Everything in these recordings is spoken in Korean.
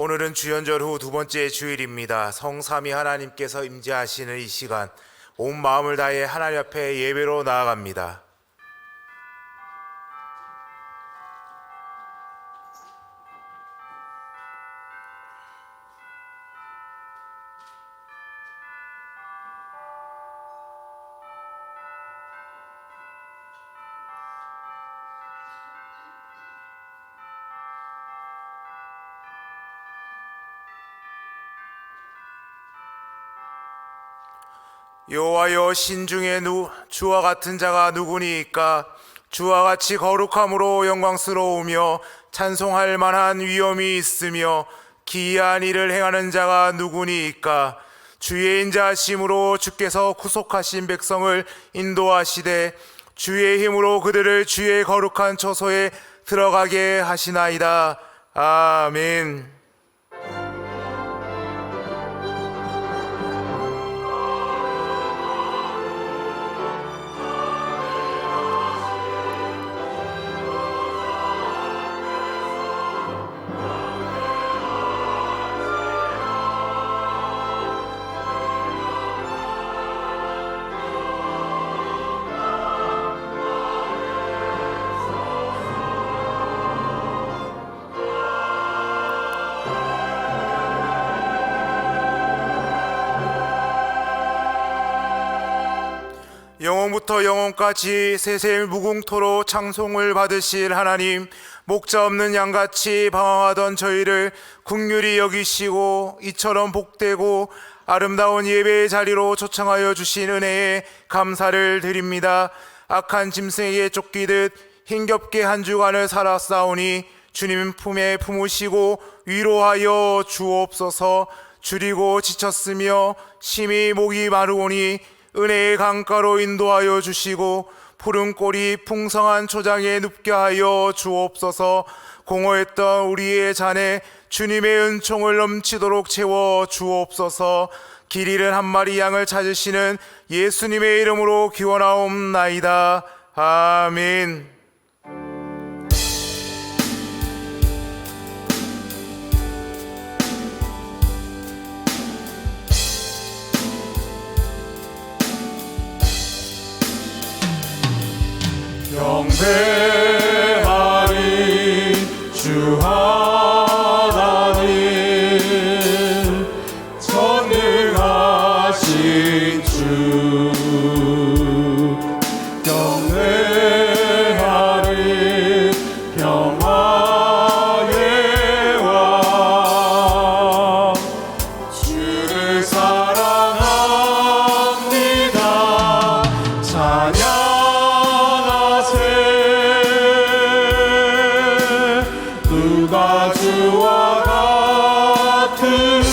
오늘은 주연절 후 두 번째 주일입니다. 성삼위 하나님께서 임재하시는 이 시간, 온 마음을 다해 하나님 앞에 예배로 나아갑니다. 여호와여, 신중에 주와 같은 자가 누구니이까? 주와 같이 거룩함으로 영광스러우며 찬송할 만한 위엄이 있으며 기이한 일을 행하는 자가 누구니이까? 주의 인자하심으로 주께서 구속하신 백성을 인도하시되 주의 힘으로 그들을 주의 거룩한 처소에 들어가게 하시나이다. 아멘. 영원부터 영원까지 세세 무궁토로 찬송을 받으실 하나님, 목자 없는 양같이 방황하던 저희를 긍휼히 여기시고 이처럼 복되고 아름다운 예배의 자리로 초청하여 주신 은혜에 감사를 드립니다. 악한 짐승에게 쫓기듯 힘겹게 한 주간을 살았사오니 주님 품에 품으시고 위로하여 주옵소서. 줄이고 지쳤으며 심히 목이 마르오니 은혜의 강가로 인도하여 주시고 푸른 꼴이 풍성한 초장에 눕게 하여 주옵소서. 공허했던 우리의 잔에 주님의 은총을 넘치도록 채워 주옵소서. 길 잃은 한 마리 양을 찾으시는 예수님의 이름으로 기원하옵나이다. 아멘. 경배하리 주 하나님, 전능하신 주. 경배하리 평화의 왕, 주를 사랑합니다. 찬양 누가 주와 같으리.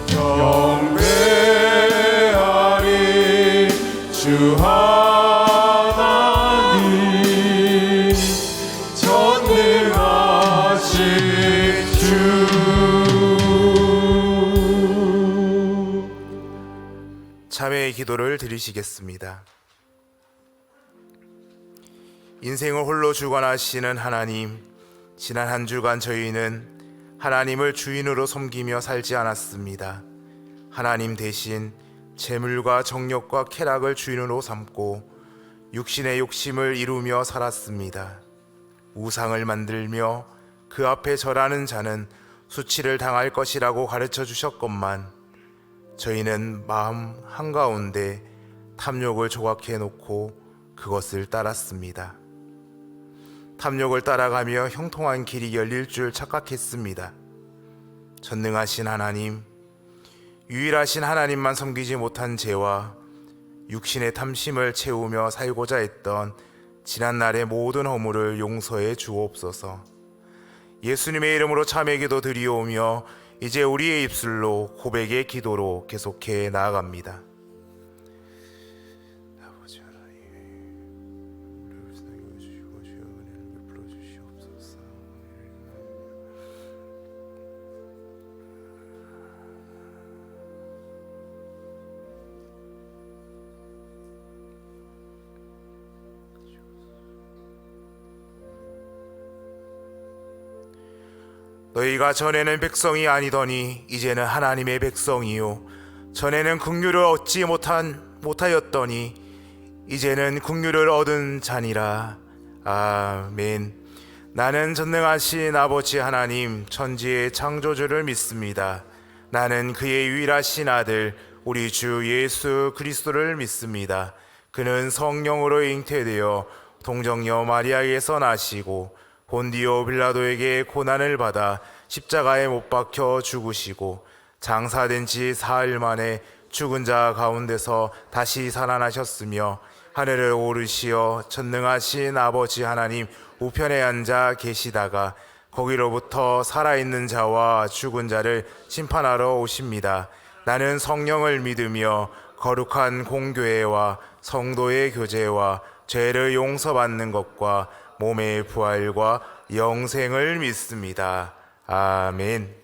경배하리 주 하나님, 전능하신 주. 참회의 기도를 드리시겠습니다. 인생을 홀로 주관하시는 하나님, 지난 한 주간 저희는 하나님을 주인으로 섬기며 살지 않았습니다. 하나님 대신 재물과 정력과 쾌락을 주인으로 삼고 육신의 욕심을 이루며 살았습니다. 우상을 만들며 그 앞에 절하는 자는 수치를 당할 것이라고 가르쳐 주셨건만 저희는 마음 한가운데 탐욕을 조각해 놓고 그것을 따랐습니다. 탐욕을 따라가며 형통한 길이 열릴 줄 착각했습니다. 전능하신 하나님, 유일하신 하나님만 섬기지 못한 죄와 육신의 탐심을 채우며 살고자 했던 지난날의 모든 허물을 용서해 주옵소서. 예수님의 이름으로 참회 기도 드리오며 이제 우리의 입술로 고백의 기도로 계속해 나아갑니다. 너희가 전에는 백성이 아니더니 이제는 하나님의 백성이요 전에는 긍휼을 얻지 못하였더니 이제는 긍휼을 얻은 자니라. 아멘. 나는 전능하신 아버지 하나님 천지의 창조주를 믿습니다. 나는 그의 유일하신 아들 우리 주 예수 그리스도를 믿습니다. 그는 성령으로 잉태되어 동정녀 마리아에게서 나시고 본디오 빌라도에게 고난을 받아 십자가에 못 박혀 죽으시고 장사된 지 사흘 만에 죽은 자 가운데서 다시 살아나셨으며 하늘을 오르시어 전능하신 아버지 하나님 우편에 앉아 계시다가 거기로부터 살아있는 자와 죽은 자를 심판하러 오십니다. 나는 성령을 믿으며 거룩한 공교회와 성도의 교제와 죄를 용서받는 것과 몸의 부활과 영생을 믿습니다. 아멘.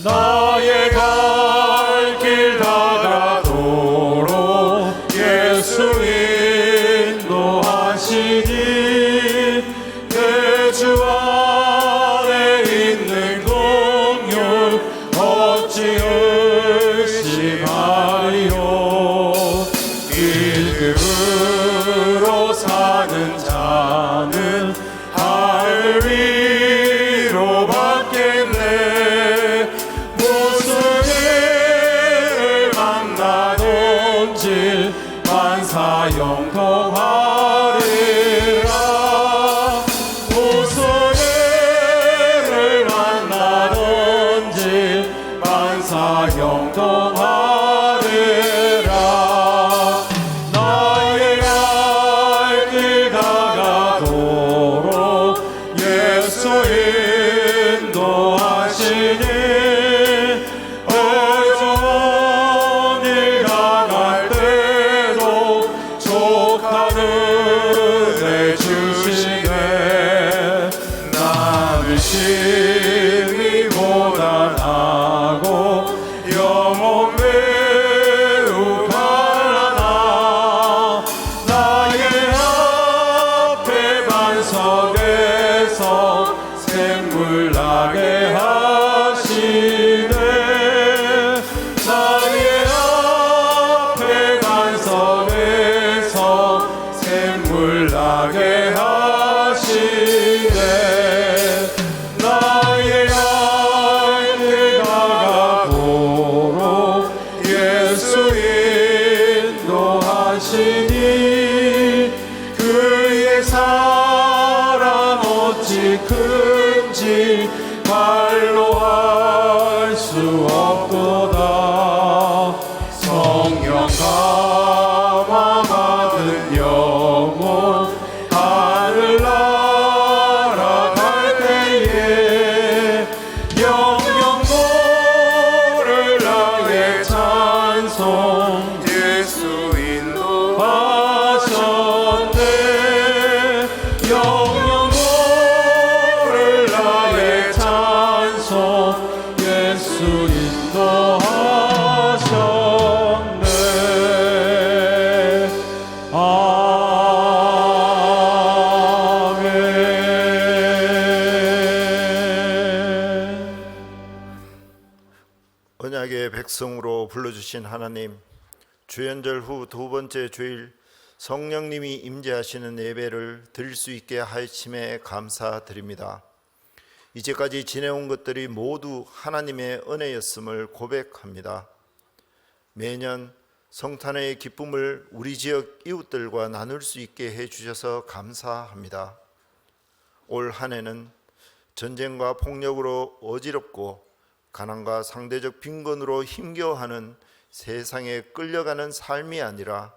나의 갈 길 다가도록 예수 인도하시니 내 주 안에 있는 공율 어찌 의심하리요. 믿음으로 사는 자는 하늘 위로 받겠네. 무슨 일을 만나든지 만사 영통하리라. 무슨 일을 만나든지 만사 영통하리라. 나의 갈 길 다가도록 예수 인도하시니 어려운 일 당할 때도 족한 은혜 주시네. 나는 심히 고단하고 영혼 매우 가난하. 나의 앞에 반석에서 샘물 나게 하시네. 나의 앞에 반석에서 샘물 나게 하시네. 나의 갈 다가도록 예수 인도하시니 그의 사랑 어찌 큰지 말로 할 수 없도다. 성령 감화 받은 영혼 하늘 날아갈 때에 영영 모를 나의 찬송 예수 하셨네. 영영 모를 나의 찬송 예수 인도하셨네. 아멘. 언약의 백성으로 불러주신 하나님, 주연절 후 두 번째 주일 성령님이 임재하시는 예배를 드릴 수 있게 하심에 감사드립니다. 이제까지 지내온 것들이 모두 하나님의 은혜였음을 고백합니다. 매년 성탄의 기쁨을 우리 지역 이웃들과 나눌 수 있게 해주셔서 감사합니다. 올 한 해는 전쟁과 폭력으로 어지럽고 가난과 상대적 빈곤으로 힘겨워하는 세상에 끌려가는 삶이 아니라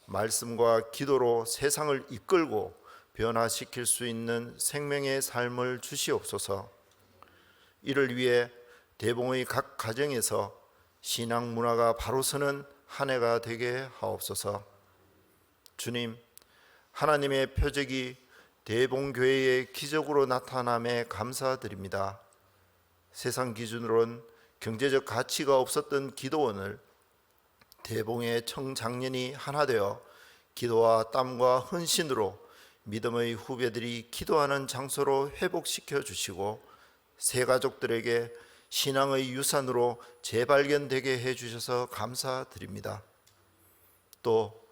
말씀과 기도로 세상을 이끌고 변화시킬 수 있는 생명의 삶을 주시옵소서. 이를 위해 대봉의 각 가정에서 신앙 문화가 바로 서는 한 해가 되게 하옵소서. 주님, 하나님의 표적이 대봉교회의 기적으로 나타남에 감사드립니다. 세상 기준으로는 경제적 가치가 없었던 기도원을 대봉의 청장년이 하나 되어 기도와 땀과 헌신으로 믿음의 후배들이 기도하는 장소로 회복시켜 주시고 새 가족들에게 신앙의 유산으로 재발견되게 해주셔서 감사드립니다. 또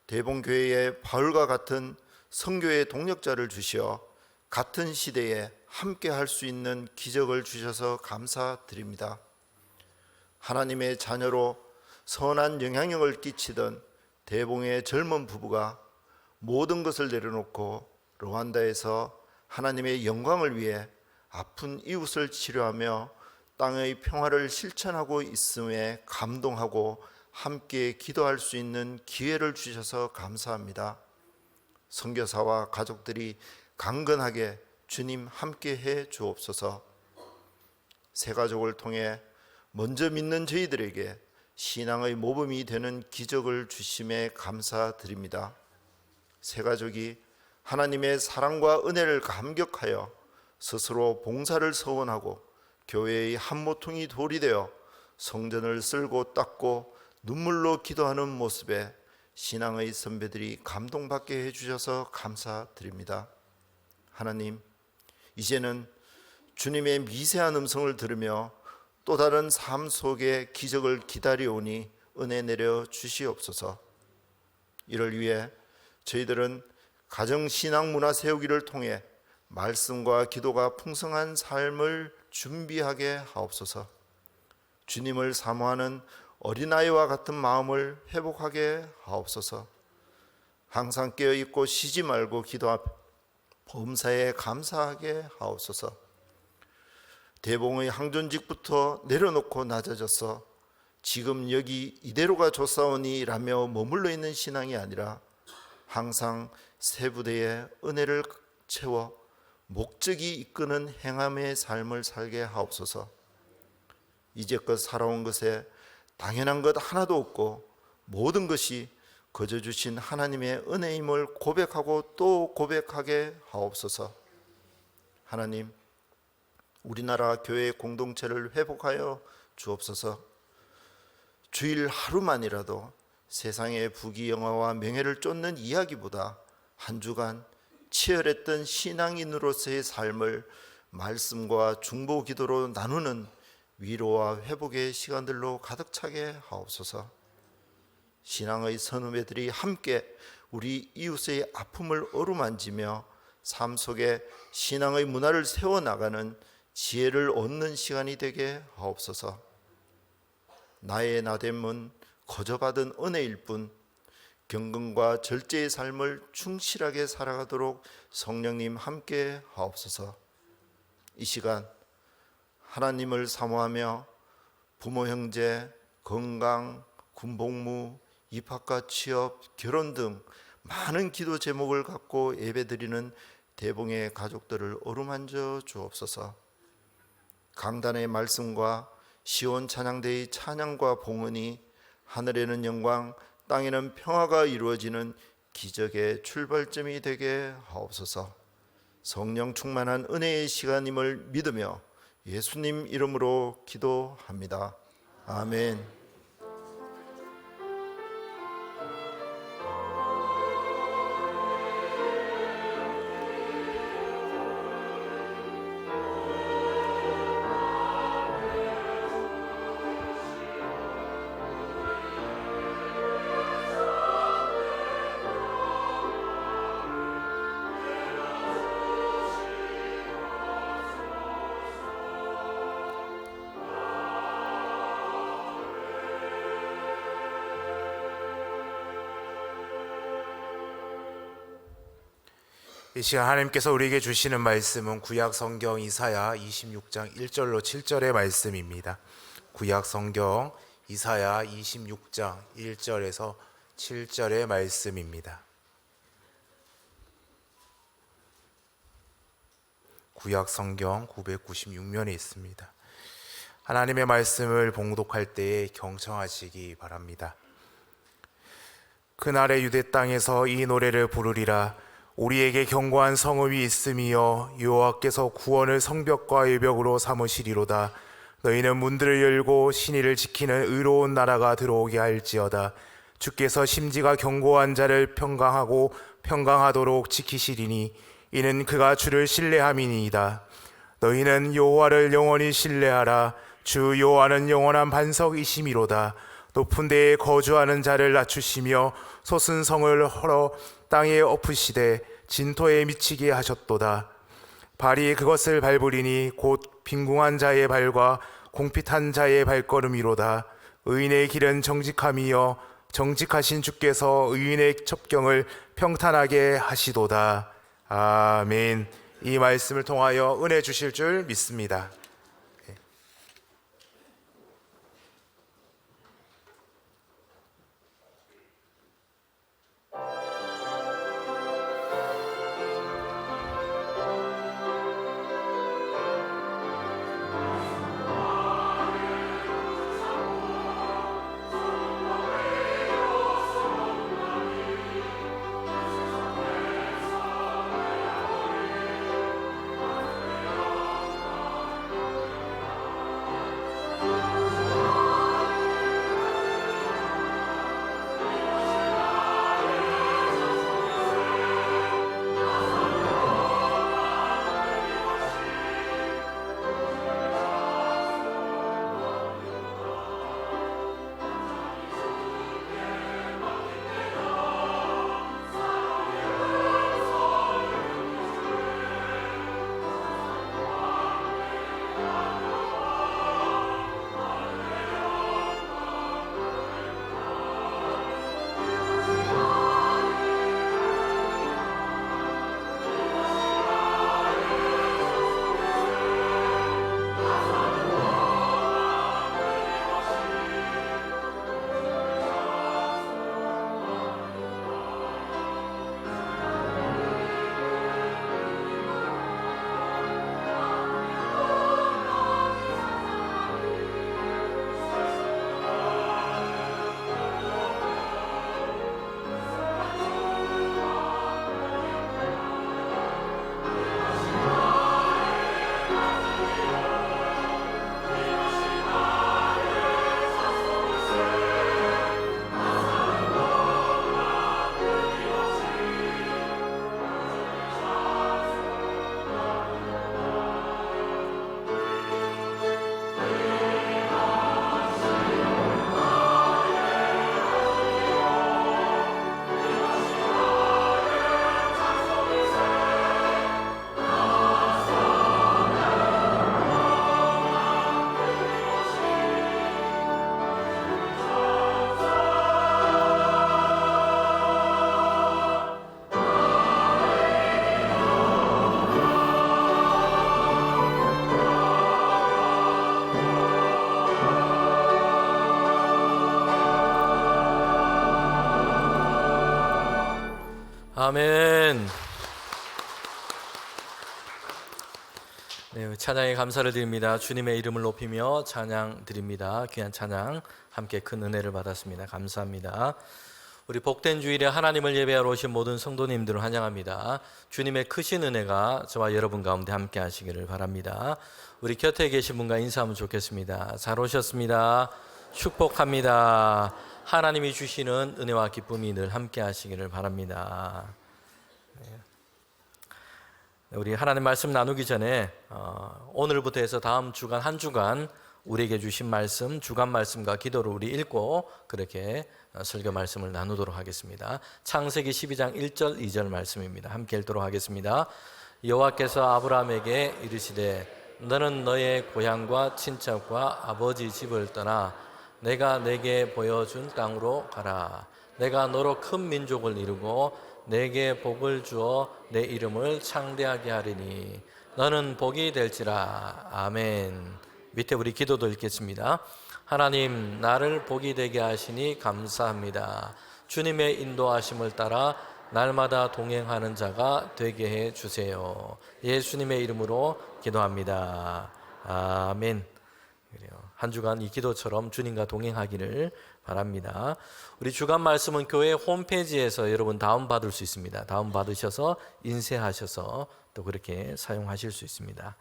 대봉교회에 바울과 같은 선교의 동력자를 주시어 같은 시대에 함께 할 수 있는 기적을 주셔서 감사드립니다. 하나님의 자녀로 선한 영향력을 끼치던 대봉의 젊은 부부가 모든 것을 내려놓고 르완다에서 하나님의 영광을 위해 아픈 이웃을 치료하며 땅의 평화를 실천하고 있음에 감동하고 함께 기도할 수 있는 기회를 주셔서 감사합니다. 선교사와 가족들이 강건하게 주님 함께 해 주옵소서. 새 가족을 통해 먼저 믿는 저희들에게 신앙의 모범이 되는 기적을 주심에 감사드립니다. 새 가족이 하나님의 사랑과 은혜를 감격하여 스스로 봉사를 서원하고 교회의 한 모퉁이 돌이 되어 성전을 쓸고 닦고 눈물로 기도하는 모습에 신앙의 선배들이 감동받게 해주셔서 감사드립니다. 하나님, 이제는 주님의 미세한 음성을 들으며 또 다른 삶 속의 기적을 기다려오니 은혜 내려 주시옵소서. 이를 위해 저희들은 가정신앙 문화 세우기를 통해 말씀과 기도가 풍성한 삶을 준비하게 하옵소서. 주님을 사모하는 어린아이와 같은 마음을 회복하게 하옵소서. 항상 깨어있고 쉬지 말고 기도하며 범사에 감사하게 하옵소서. 대봉의 항존직부터 내려놓고 낮아져서 지금 여기 이대로가 좋사오니 라며 머물러 있는 신앙이 아니라 항상 새 부대에 은혜를 채워 목적이 이끄는 행함의 삶을 살게 하옵소서. 이제껏 살아온 것에 당연한 것 하나도 없고 모든 것이 거저 주신 하나님의 은혜임을 고백하고 또 고백하게 하옵소서. 하나님, 우리나라 교회 공동체를 회복하여 주옵소서. 주일 하루만이라도 세상의 부귀영화와 명예를 쫓는 이야기보다 한 주간 치열했던 신앙인으로서의 삶을 말씀과 중보 기도로 나누는 위로와 회복의 시간들로 가득 차게 하옵소서. 신앙의 선후배들이 함께 우리 이웃의 아픔을 어루만지며 삶 속에 신앙의 문화를 세워나가는 지혜를 얻는 시간이 되게 하옵소서. 나의 나됨은 거저 받은 은혜일 뿐 경건과 절제의 삶을 충실하게 살아가도록 성령님 함께 하옵소서. 이 시간 하나님을 사모하며 부모 형제, 건강, 군복무, 입학과 취업, 결혼 등 많은 기도 제목을 갖고 예배드리는 대봉의 가족들을 어루만져 주옵소서. 강단의 말씀과 시온 찬양대의 찬양과 봉헌이 하늘에는 영광, 땅에는 평화가 이루어지는 기적의 출발점이 되게 하옵소서. 성령 충만한 은혜의 시간임을 믿으며 예수님 이름으로 기도합니다. 아멘. 이 시간 하나님께서 우리에게 주시는 말씀은 구약 성경 이사야 26장 1절로 7절의 말씀입니다. 구약 성경 이사야 26장 1절에서 7절의 말씀입니다. 구약 성경 996면에 있습니다. 하나님의 말씀을 봉독할 때에 경청하시기 바랍니다. 그날의 유대 땅에서 이 노래를 부르리라. 우리에게 견고한 성읍이 있음이여 여호와께서 구원을 성벽과 외벽으로 삼으시리로다. 너희는 문들을 열고 신의를 지키는 의로운 나라가 들어오게 할지어다. 주께서 심지가 견고한 자를 평강하고 평강하도록 지키시리니 이는 그가 주를 신뢰함이니이다. 너희는 여호와를 영원히 신뢰하라. 주 여호와는 영원한 반석이심이로다. 높은 데에 거주하는 자를 낮추시며 솟은 성을 헐어 땅에 엎으시되 진토에 미치게 하셨도다. 발이 그것을 밟으리니 곧 빈궁한 자의 발과 공핍한 자의 발걸음이로다. 의인의 길은 정직함이여 정직하신 주께서 의인의 첩경을 평탄하게 하시도다. 아멘. 이 말씀을 통하여 은혜 주실 줄 믿습니다. 아멘. 네, 찬양에 감사를 드립니다. 주님의 이름을 높이며 찬양 드립니다. 귀한 찬양 함께 큰 은혜를 받았습니다. 감사합니다. 우리 복된 주일에 하나님을 예배하러 오신 모든 성도님들을 환영합니다. 주님의 크신 은혜가 저와 여러분 가운데 함께 하시기를 바랍니다. 우리 곁에 계신 분과 인사하면 좋겠습니다. 잘 오셨습니다. 축복합니다. 하나님이 주시는 은혜와 기쁨이 늘 함께 하시기를 바랍니다. 우리 하나님 말씀 나누기 전에 오늘부터 해서 다음 주간 한 주간 우리에게 주신 말씀, 주간 말씀과 기도를 우리 읽고 그렇게 설교 말씀을 나누도록 하겠습니다. 창세기 12장 1절 2절 말씀입니다. 함께 읽도록 하겠습니다. 여호와께서 아브라함에게 이르시되 너는 너의 고향과 친척과 아버지 집을 떠나 내가 내게 보여준 땅으로 가라. 내가 너로 큰 민족을 이루고 내게 복을 주어 내 이름을 창대하게 하리니 너는 복이 될지라. 아멘. 밑에 우리 기도도 읽겠습니다. 하나님, 나를 복이 되게 하시니 감사합니다. 주님의 인도하심을 따라 날마다 동행하는 자가 되게 해 주세요. 예수님의 이름으로 기도합니다. 아멘. 한 주간 이 기도처럼 주님과 동행하기를 바랍니다. 우리 주간 말씀은 교회 홈페이지에서 여러분 다운받을 수 있습니다. 다운받으셔서 인쇄하셔서 또 그렇게 사용하실 수 있습니다.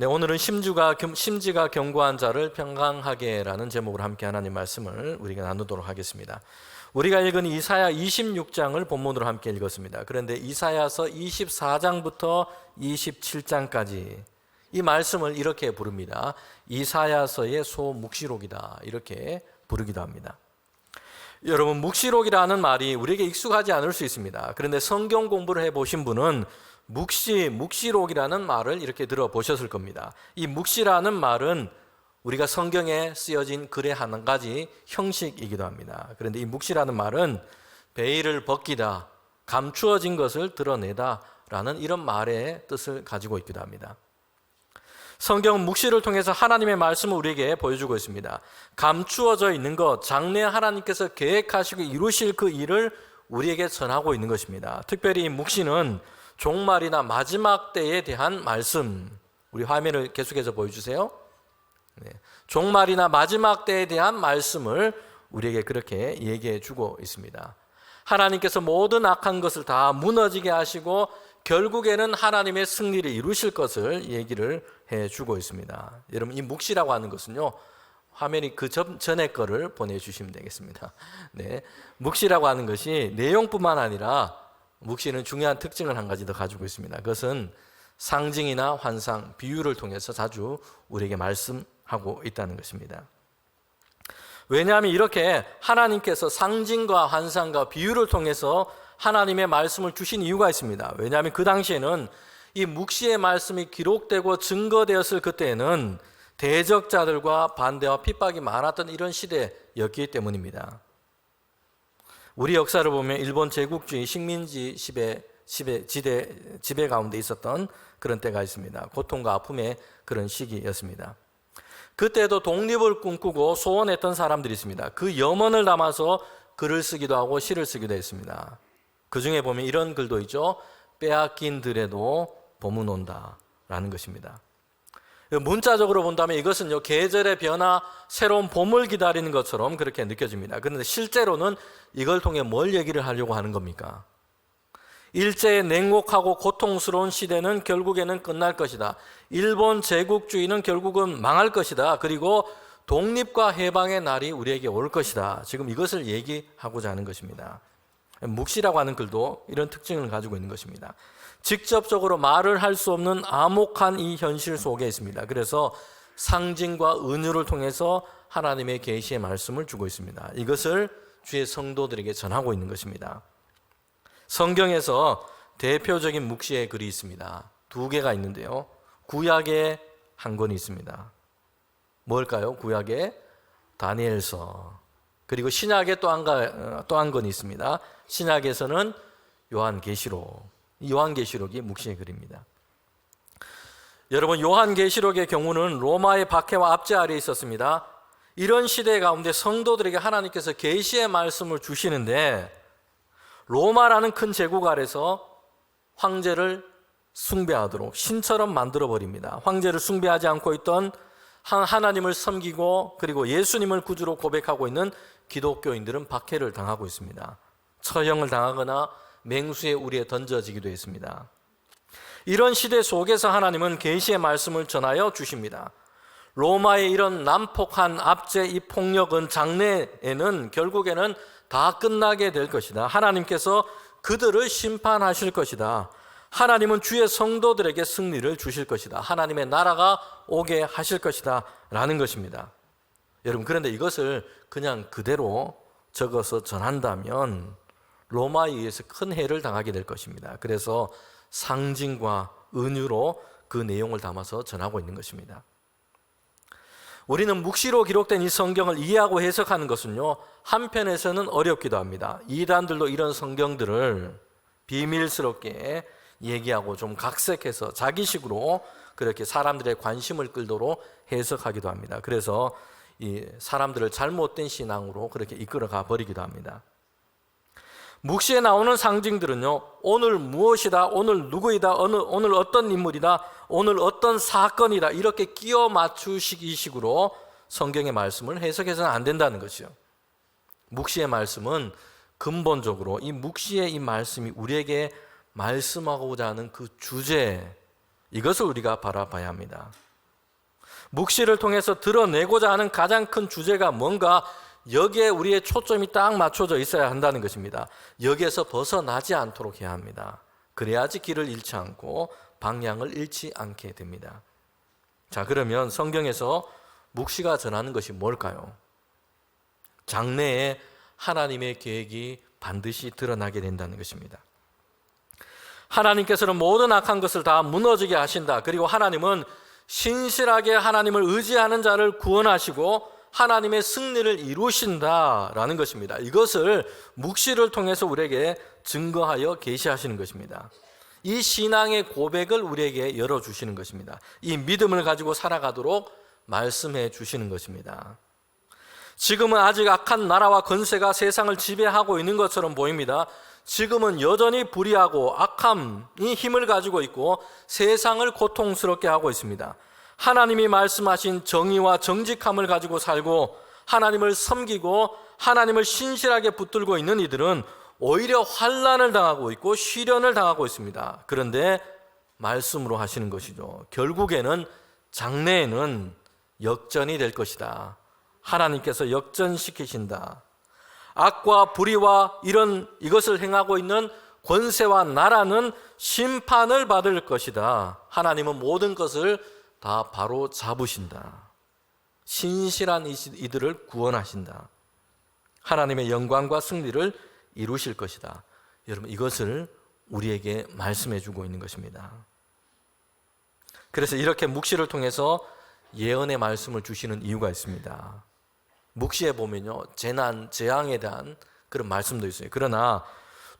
네, 오늘은 심지가 견고한 자를 평강하게라는 제목으로 함께 하나님 말씀을 우리가 나누도록 하겠습니다. 우리가 읽은 이사야 26장을 본문으로 함께 읽었습니다. 그런데 이사야서 24장부터 27장까지 이 말씀을 이렇게 부릅니다. 이사야서의 소묵시록이다, 이렇게 부르기도 합니다. 여러분, 묵시록이라는 말이 우리에게 익숙하지 않을 수 있습니다. 그런데 성경 공부를 해보신 분은 묵시록이라는 말을 이렇게 들어보셨을 겁니다. 이 묵시라는 말은 우리가 성경에 쓰여진 글의 한 가지 형식이기도 합니다. 그런데 이 묵시라는 말은 베일을 벗기다, 감추어진 것을 드러내다 라는 이런 말의 뜻을 가지고 있기도 합니다. 성경은 묵시를 통해서 하나님의 말씀을 우리에게 보여주고 있습니다. 감추어져 있는 것, 장래 하나님께서 계획하시고 이루실 그 일을 우리에게 전하고 있는 것입니다. 특별히 이 묵시는 종말이나 마지막 때에 대한 말씀, 우리 화면을 계속해서 보여주세요. 네. 종말이나 마지막 때에 대한 말씀을 우리에게 그렇게 얘기해 주고 있습니다. 하나님께서 모든 악한 것을 다 무너지게 하시고 결국에는 하나님의 승리를 이루실 것을 얘기를 해 주고 있습니다. 여러분, 이 묵시라고 하는 것은요, 화면이 그 전에 거를 보내주시면 되겠습니다. 네. 묵시라고 하는 것이 내용뿐만 아니라 묵시는 중요한 특징을 한 가지 더 가지고 있습니다. 그것은 상징이나 환상, 비유를 통해서 자주 우리에게 말씀하고 있다는 것입니다. 왜냐하면 이렇게 하나님께서 상징과 환상과 비유를 통해서 하나님의 말씀을 주신 이유가 있습니다. 왜냐하면 그 당시에는 이 묵시의 말씀이 기록되고 증거되었을 그때에는 대적자들과 반대와 핍박이 많았던 이런 시대였기 때문입니다. 우리 역사를 보면 일본 제국주의 식민지 지배 가운데 있었던 그런 때가 있습니다. 고통과 아픔의 그런 시기였습니다. 그때도 독립을 꿈꾸고 소원했던 사람들이 있습니다. 그 염원을 담아서 글을 쓰기도 하고 시를 쓰기도 했습니다. 그 중에 보면 이런 글도 있죠. 빼앗긴 들에도 봄은 온다라는 것입니다. 문자적으로 본다면 이것은요, 계절의 변화, 새로운 봄을 기다리는 것처럼 그렇게 느껴집니다. 그런데 실제로는 이걸 통해 뭘 얘기를 하려고 하는 겁니까? 일제의 냉혹하고 고통스러운 시대는 결국에는 끝날 것이다. 일본 제국주의는 결국은 망할 것이다. 그리고 독립과 해방의 날이 우리에게 올 것이다. 지금 이것을 얘기하고자 하는 것입니다. 묵시라고 하는 글도 이런 특징을 가지고 있는 것입니다. 직접적으로 말을 할 수 없는 암혹한 이 현실 속에 있습니다. 그래서 상징과 은유를 통해서 하나님의 계시의 말씀을 주고 있습니다. 이것을 주의 성도들에게 전하고 있는 것입니다. 성경에서 대표적인 묵시의 글이 있습니다. 2개가 있는데요. 구약에 한 권이 있습니다. 뭘까요? 구약에 다니엘서. 그리고 신약에 또 한 권이 있습니다. 신약에서는 요한계시록. 요한계시록이 묵시의 글입니다. 여러분, 요한계시록의 경우는 로마의 박해와 압제 아래에 있었습니다. 이런 시대 가운데 성도들에게 하나님께서 계시의 말씀을 주시는데 로마라는 큰 제국 아래서 황제를 숭배하도록 신처럼 만들어버립니다. 황제를 숭배하지 않고 있던 하나님을 섬기고 그리고 예수님을 구주로 고백하고 있는 기독교인들은 박해를 당하고 있습니다. 처형을 당하거나 맹수의 우리에 던져지기도 했습니다. 이런 시대 속에서 하나님은 계시의 말씀을 전하여 주십니다. 로마의 이런 난폭한 압제, 이 폭력은 장래에는 결국에는 다 끝나게 될 것이다. 하나님께서 그들을 심판하실 것이다. 하나님은 주의 성도들에게 승리를 주실 것이다. 하나님의 나라가 오게 하실 것이다 라는 것입니다. 여러분, 그런데 이것을 그냥 그대로 적어서 전한다면 로마에 의해서 큰 해를 당하게 될 것입니다. 그래서 상징과 은유로 그 내용을 담아서 전하고 있는 것입니다. 우리는 묵시로 기록된 이 성경을 이해하고 해석하는 것은요, 한편에서는 어렵기도 합니다. 이단들도 이런 성경들을 비밀스럽게 얘기하고 좀 각색해서 자기식으로 그렇게 사람들의 관심을 끌도록 해석하기도 합니다. 그래서 이 사람들을 잘못된 신앙으로 그렇게 이끌어가 버리기도 합니다. 묵시에 나오는 상징들은요, 오늘 무엇이다, 오늘 누구이다, 오늘 어떤 인물이다, 오늘 어떤 사건이다, 이렇게 끼워 맞추시기 식으로 성경의 말씀을 해석해서는 안 된다는 것이요. 묵시의 말씀은 근본적으로 이 묵시의 이 말씀이 우리에게 말씀하고자 하는 그 주제, 이것을 우리가 바라봐야 합니다. 묵시를 통해서 드러내고자 하는 가장 큰 주제가 뭔가, 여기에 우리의 초점이 딱 맞춰져 있어야 한다는 것입니다. 여기에서 벗어나지 않도록 해야 합니다. 그래야지 길을 잃지 않고 방향을 잃지 않게 됩니다. 자, 그러면 성경에서 묵시가 전하는 것이 뭘까요? 장래에 하나님의 계획이 반드시 드러나게 된다는 것입니다. 하나님께서는 모든 악한 것을 다 무너지게 하신다. 그리고 하나님은 신실하게 하나님을 의지하는 자를 구원하시고 하나님의 승리를 이루신다라는 것입니다. 이것을 묵시를 통해서 우리에게 증거하여 계시하시는 것입니다. 이 신앙의 고백을 우리에게 열어주시는 것입니다. 이 믿음을 가지고 살아가도록 말씀해 주시는 것입니다. 지금은 아직 악한 나라와 권세가 세상을 지배하고 있는 것처럼 보입니다. 지금은 여전히 불의하고 악함이 힘을 가지고 있고 세상을 고통스럽게 하고 있습니다. 하나님이 말씀하신 정의와 정직함을 가지고 살고 하나님을 섬기고 하나님을 신실하게 붙들고 있는 이들은 오히려 환난을 당하고 있고 시련을 당하고 있습니다. 그런데 말씀으로 하시는 것이죠. 결국에는 장래에는 역전이 될 것이다. 하나님께서 역전시키신다. 악과 불의와 이것을 행하고 있는 권세와 나라는 심판을 받을 것이다. 하나님은 모든 것을 다 바로 잡으신다. 신실한 이들을 구원하신다. 하나님의 영광과 승리를 이루실 것이다. 여러분, 이것을 우리에게 말씀해 주고 있는 것입니다. 그래서 이렇게 묵시를 통해서 예언의 말씀을 주시는 이유가 있습니다. 묵시에 보면요, 재난, 재앙에 대한 그런 말씀도 있어요. 그러나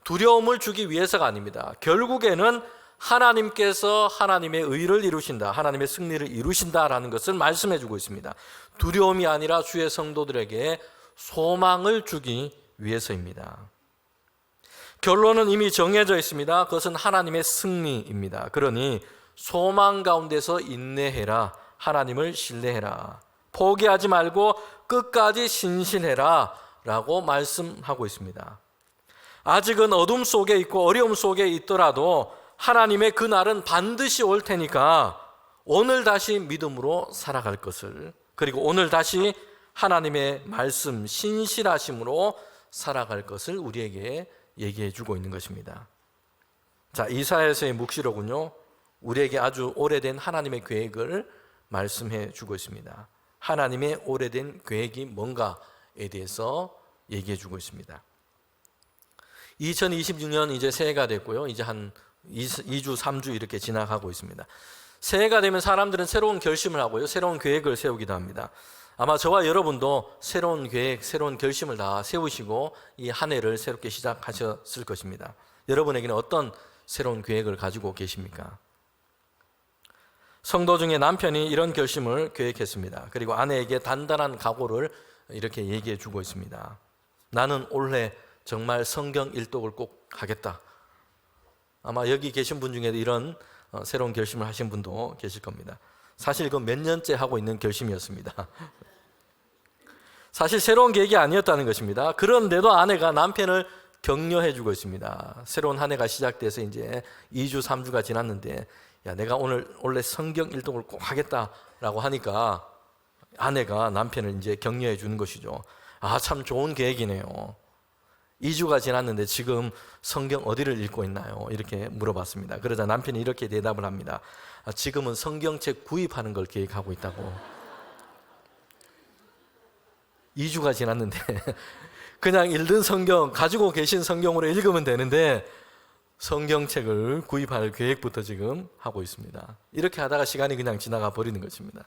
두려움을 주기 위해서가 아닙니다. 결국에는 하나님께서 하나님의 의를 이루신다, 하나님의 승리를 이루신다라는 것을 말씀해 주고 있습니다. 두려움이 아니라 주의 성도들에게 소망을 주기 위해서입니다. 결론은 이미 정해져 있습니다. 그것은 하나님의 승리입니다. 그러니 소망 가운데서 인내해라, 하나님을 신뢰해라, 포기하지 말고 끝까지 신실해라 라고 말씀하고 있습니다. 아직은 어둠 속에 있고 어려움 속에 있더라도 하나님의 그 날은 반드시 올 테니까 오늘 다시 믿음으로 살아갈 것을, 그리고 오늘 다시 하나님의 말씀 신실하심으로 살아갈 것을 우리에게 얘기해 주고 있는 것입니다. 자, 이사야서의 묵시로군요, 우리에게 아주 오래된 하나님의 계획을 말씀해 주고 있습니다. 하나님의 오래된 계획이 뭔가에 대해서 얘기해 주고 있습니다. 2026년 이제 새해가 됐고요. 이제 한 2주, 3주 이렇게 지나가고 있습니다. 새해가 되면 사람들은 새로운 결심을 하고요, 새로운 계획을 세우기도 합니다. 아마 저와 여러분도 새로운 계획, 새로운 결심을 다 세우시고 이 한 해를 새롭게 시작하셨을 것입니다. 여러분에게는 어떤 새로운 계획을 가지고 계십니까? 성도 중에 남편이 이런 결심을 계획했습니다. 그리고 아내에게 단단한 각오를 이렇게 얘기해 주고 있습니다. 나는 올해 정말 성경 일독을 꼭 하겠다. 아마 여기 계신 분 중에도 이런 새로운 결심을 하신 분도 계실 겁니다. 사실 이건 몇 년째 하고 있는 결심이었습니다. 사실 새로운 계획이 아니었다는 것입니다. 그런데도 아내가 남편을 격려해 주고 있습니다. 새로운 한 해가 시작돼서 이제 2주, 3주가 지났는데, 야, 내가 원래 성경 일독을 꼭 하겠다라고 하니까 아내가 남편을 이제 격려해 주는 것이죠. 아, 참 좋은 계획이네요. 2주가 지났는데 지금 성경 어디를 읽고 있나요? 이렇게 물어봤습니다. 그러자 남편이 이렇게 대답을 합니다. 아, 지금은 성경책 구입하는 걸 계획하고 있다고. 2주가 지났는데 그냥 읽은 성경, 가지고 계신 성경으로 읽으면 되는데 성경책을 구입할 계획부터 지금 하고 있습니다. 이렇게 하다가 시간이 그냥 지나가 버리는 것입니다.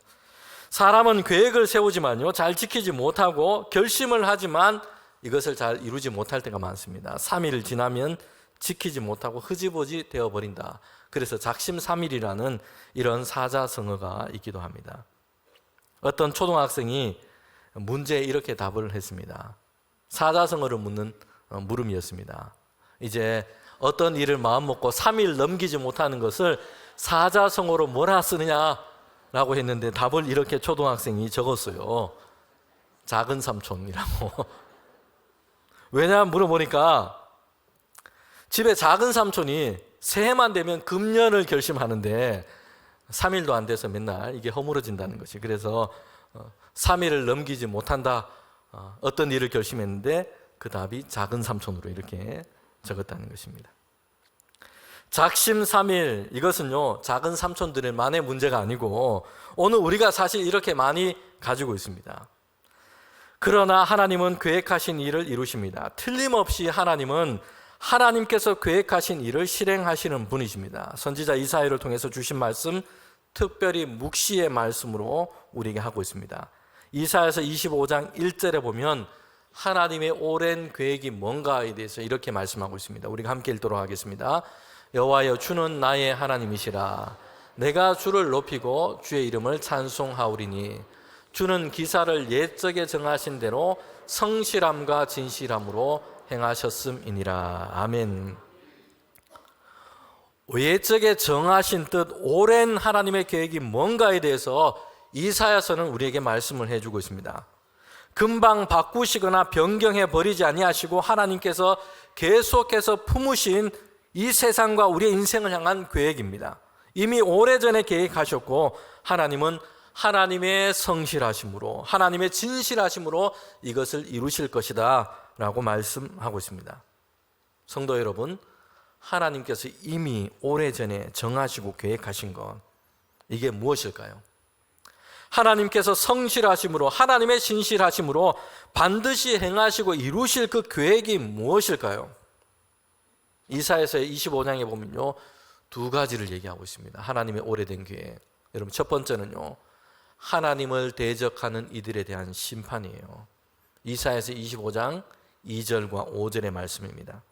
사람은 계획을 세우지만요, 잘 지키지 못하고 결심을 하지만 이것을 잘 이루지 못할 때가 많습니다. 3일 지나면 지키지 못하고 흐지부지 되어버린다. 그래서 작심삼일이라는 이런 사자성어가 있기도 합니다. 어떤 초등학생이 문제에 이렇게 답을 했습니다. 사자성어를 묻는 물음이었습니다. 이제 어떤 일을 마음먹고 3일 넘기지 못하는 것을 사자성어로 뭐라 쓰느냐라고 했는데 답을 이렇게 초등학생이 적었어요. 작은 삼촌이라고. 왜냐 물어보니까 집에 작은 삼촌이 새해만 되면 금년을 결심하는데 3일도 안 돼서 맨날 이게 허물어진다는 것이. 그래서 3일을 넘기지 못한다. 어떤 일을 결심했는데 그 답이 작은 삼촌으로 이렇게 적었다는 것입니다. 작심 3일, 이것은요 작은 삼촌들만의 문제가 아니고 오늘 우리가 사실 이렇게 많이 가지고 있습니다. 그러나 하나님은 계획하신 일을 이루십니다. 틀림없이 하나님은 하나님께서 계획하신 일을 실행하시는 분이십니다. 선지자 이사야를 통해서 주신 말씀, 특별히 묵시의 말씀으로 우리에게 하고 있습니다. 이사야서 25장 1절에 보면 하나님의 오랜 계획이 뭔가에 대해서 이렇게 말씀하고 있습니다. 우리가 함께 읽도록 하겠습니다. 여호와여, 주는 나의 하나님이시라. 내가 주를 높이고 주의 이름을 찬송하오리니 주는 기사를 옛적에 정하신 대로 성실함과 진실함으로 행하셨음이니라. 아멘. 옛적에 정하신 뜻, 오랜 하나님의 계획이 뭔가에 대해서 이사야서는 우리에게 말씀을 해주고 있습니다. 금방 바꾸시거나 변경해 버리지 아니하시고 하나님께서 계속해서 품으신 이 세상과 우리의 인생을 향한 계획입니다. 이미 오래전에 계획하셨고 하나님은 하나님의 성실하심으로, 하나님의 진실하심으로 이것을 이루실 것이다 라고 말씀하고 있습니다. 성도 여러분, 하나님께서 이미 오래전에 정하시고 계획하신 것, 이게 무엇일까요? 하나님께서 성실하심으로, 하나님의 진실하심으로 반드시 행하시고 이루실 그 계획이 무엇일까요? 이사야서의 25장에 보면요 2가지를 얘기하고 있습니다. 하나님의 오래된 계획. 여러분, 첫 번째는요 하나님을 대적하는 이들에 대한 심판이에요. 이사야서 25장 2절과 5절의 말씀입니다.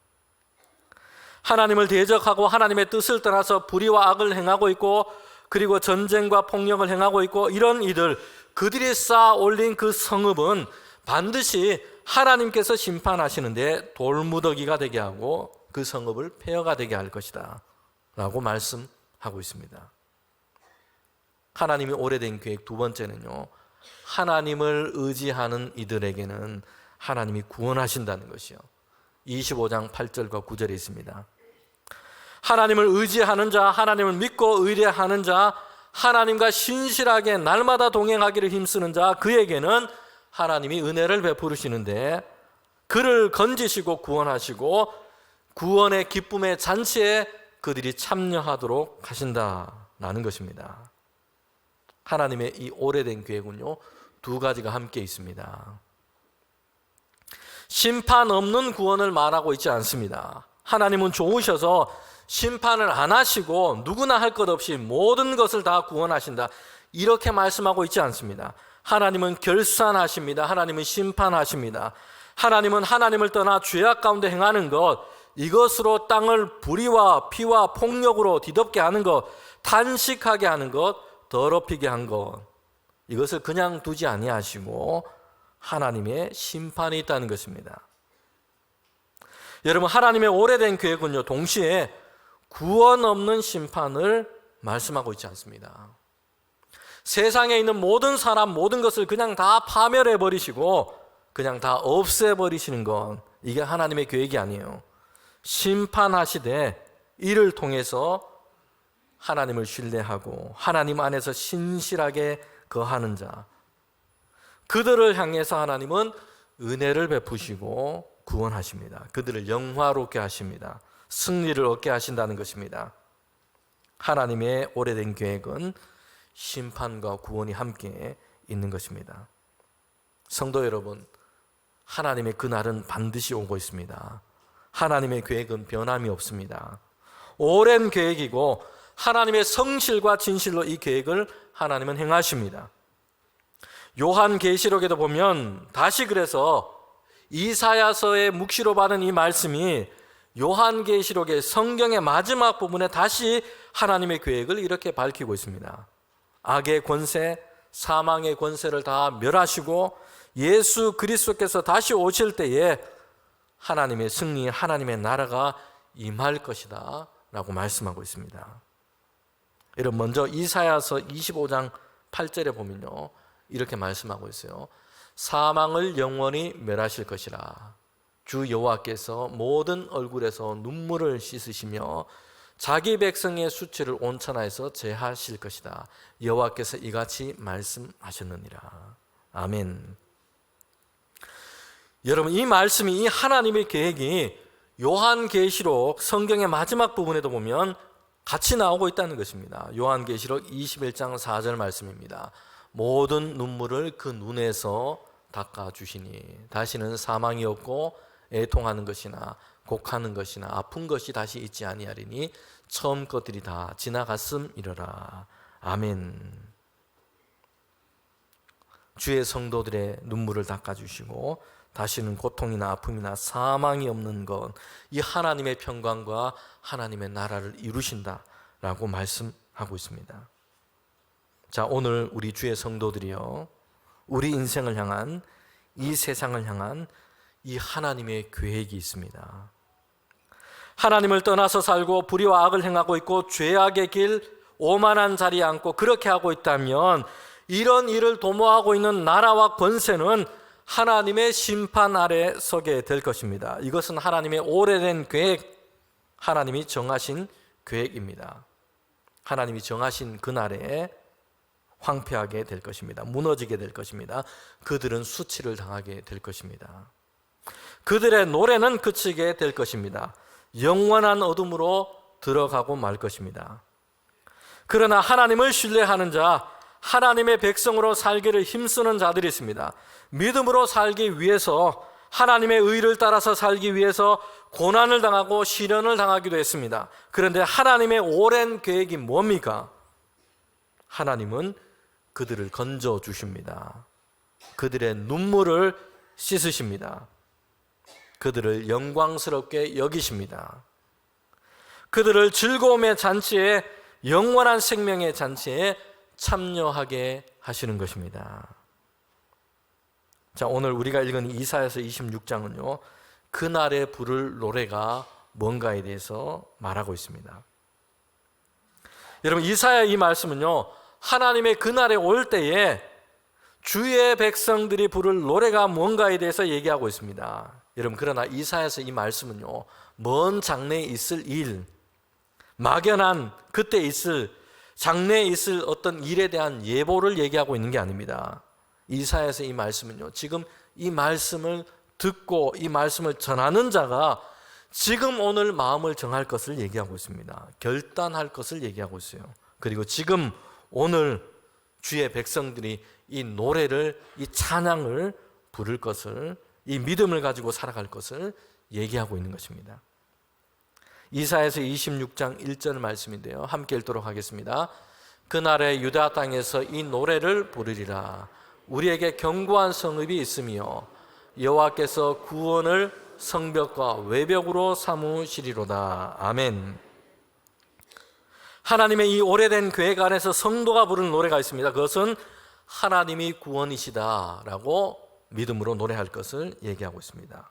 하나님을 대적하고 하나님의 뜻을 떠나서 불의와 악을 행하고 있고, 그리고 전쟁과 폭력을 행하고 있고, 이런 이들, 그들이 쌓아 올린 그 성읍은 반드시 하나님께서 심판하시는데 돌무더기가 되게 하고 그 성읍을 폐허가 되게 할 것이다 라고 말씀하고 있습니다. 하나님이 오래된 계획. 두 번째는요 하나님을 의지하는 이들에게는 하나님이 구원하신다는 것이요. 25장 8절과 9절에 있습니다. 하나님을 의지하는 자, 하나님을 믿고 의뢰하는 자, 하나님과 신실하게 날마다 동행하기를 힘쓰는 자, 그에게는 하나님이 은혜를 베푸시는데 그를 건지시고 구원하시고 구원의 기쁨의 잔치에 그들이 참여하도록 하신다라는 것입니다. 하나님의 이 오래된 계획은요 2가지가 함께 있습니다. 심판 없는 구원을 말하고 있지 않습니다. 하나님은 좋으셔서 심판을 안 하시고 누구나 할 것 없이 모든 것을 다 구원하신다, 이렇게 말씀하고 있지 않습니다. 하나님은 결산하십니다. 하나님은 심판하십니다. 하나님은 하나님을 떠나 죄악 가운데 행하는 것, 이것으로 땅을 불의와 피와 폭력으로 뒤덮게 하는 것, 탄식하게 하는 것, 더럽히게 한 것, 이것을 그냥 두지 아니하시고 하나님의 심판이 있다는 것입니다. 여러분, 하나님의 오래된 계획은요 동시에 구원 없는 심판을 말씀하고 있지 않습니다. 세상에 있는 모든 사람, 모든 것을 그냥 다 파멸해 버리시고 그냥 다 없애 버리시는 건 이게 하나님의 계획이 아니에요. 심판하시되 이를 통해서 하나님을 신뢰하고 하나님 안에서 신실하게 거하는 자, 그들을 향해서 하나님은 은혜를 베푸시고 구원하십니다. 그들을 영화롭게 하십니다. 승리를 얻게 하신다는 것입니다. 하나님의 오래된 계획은 심판과 구원이 함께 있는 것입니다. 성도 여러분, 하나님의 그날은 반드시 오고 있습니다. 하나님의 계획은 변함이 없습니다. 오랜 계획이고 하나님의 성실과 진실로 이 계획을 하나님은 행하십니다. 요한계시록에도 보면 다시 그래서 이사야서의 묵시로 받은 이 말씀이 요한계시록의 성경의 마지막 부분에 다시 하나님의 계획을 이렇게 밝히고 있습니다. 악의 권세, 사망의 권세를 다 멸하시고 예수 그리스도께서 다시 오실 때에 하나님의 승리, 하나님의 나라가 임할 것이다 라고 말씀하고 있습니다. 여러분, 먼저 이사야서 25장 8절에 보면요 이렇게 말씀하고 있어요. 사망을 영원히 멸하실 것이라. 주 여호와께서 모든 얼굴에서 눈물을 씻으시며 자기 백성의 수치를 온천하에서 제하실 것이다. 여호와께서 이같이 말씀하셨느니라. 아멘. 여러분, 이 말씀이, 이 하나님의 계획이 요한계시록 성경의 마지막 부분에도 보면 같이 나오고 있다는 것입니다. 요한계시록 21장 4절 말씀입니다. 모든 눈물을 그 눈에서 닦아주시니 다시는 사망이 없고 애통하는 것이나 곡하는 것이나 아픈 것이 다시 있지 아니하리니 처음 것들이 다 지나갔음이러라. 아멘. 주의 성도들의 눈물을 닦아주시고 다시는 고통이나 아픔이나 사망이 없는 것, 이 하나님의 평강과 하나님의 나라를 이루신다라고 말씀하고 있습니다. 자, 오늘 우리 주의 성도들이요, 우리 인생을 향한, 이 세상을 향한 이 하나님의 계획이 있습니다. 하나님을 떠나서 살고 불의와 악을 행하고 있고 죄악의 길, 오만한 자리에 앉고 그렇게 하고 있다면 이런 일을 도모하고 있는 나라와 권세는 하나님의 심판 아래 서게 될 것입니다. 이것은 하나님의 오래된 계획, 하나님이 정하신 계획입니다. 하나님이 정하신 그날에 황폐하게 될 것입니다. 무너지게 될 것입니다. 그들은 수치를 당하게 될 것입니다. 그들의 노래는 그치게 될 것입니다. 영원한 어둠으로 들어가고 말 것입니다. 그러나 하나님을 신뢰하는 자, 하나님의 백성으로 살기를 힘쓰는 자들이 있습니다. 믿음으로 살기 위해서, 하나님의 의를 따라서 살기 위해서 고난을 당하고 시련을 당하기도 했습니다. 그런데 하나님의 오랜 계획이 뭡니까? 하나님은 그들을 건져 주십니다. 그들의 눈물을 씻으십니다. 그들을 영광스럽게 여기십니다. 그들을 즐거움의 잔치에, 영원한 생명의 잔치에 참여하게 하시는 것입니다. 자, 오늘 우리가 읽은 이사야서 26장은요, 그날에 부를 노래가 뭔가에 대해서 말하고 있습니다. 여러분, 이사야 이 말씀은요, 하나님의 그날에 올 때에 주의 백성들이 부를 노래가 뭔가에 대해서 얘기하고 있습니다. 여러분, 그러나 이사야서 이 말씀은요, 먼 장래에 있을 일, 막연한 그때 있을, 장래에 있을 어떤 일에 대한 예보를 얘기하고 있는 게 아닙니다. 이사야서 이 말씀은요, 지금 이 말씀을 듣고 이 말씀을 전하는 자가 지금 오늘 마음을 정할 것을 얘기하고 있습니다. 결단할 것을 얘기하고 있어요. 그리고 지금 오늘 주의 백성들이 이 노래를, 이 찬양을 부를 것을, 이 믿음을 가지고 살아갈 것을 얘기하고 있는 것입니다. 이사야서 26장 1절 말씀인데요, 함께 읽도록 하겠습니다. 그날에 유다 땅에서 이 노래를 부르리라. 우리에게 견고한 성읍이 있으며 여호와께서 구원을 성벽과 외벽으로 삼으시리로다. 아멘. 하나님의 이 오래된 계획 안에서 성도가 부르는 노래가 있습니다. 그것은 하나님이 구원이시다라고 믿음으로 노래할 것을 얘기하고 있습니다.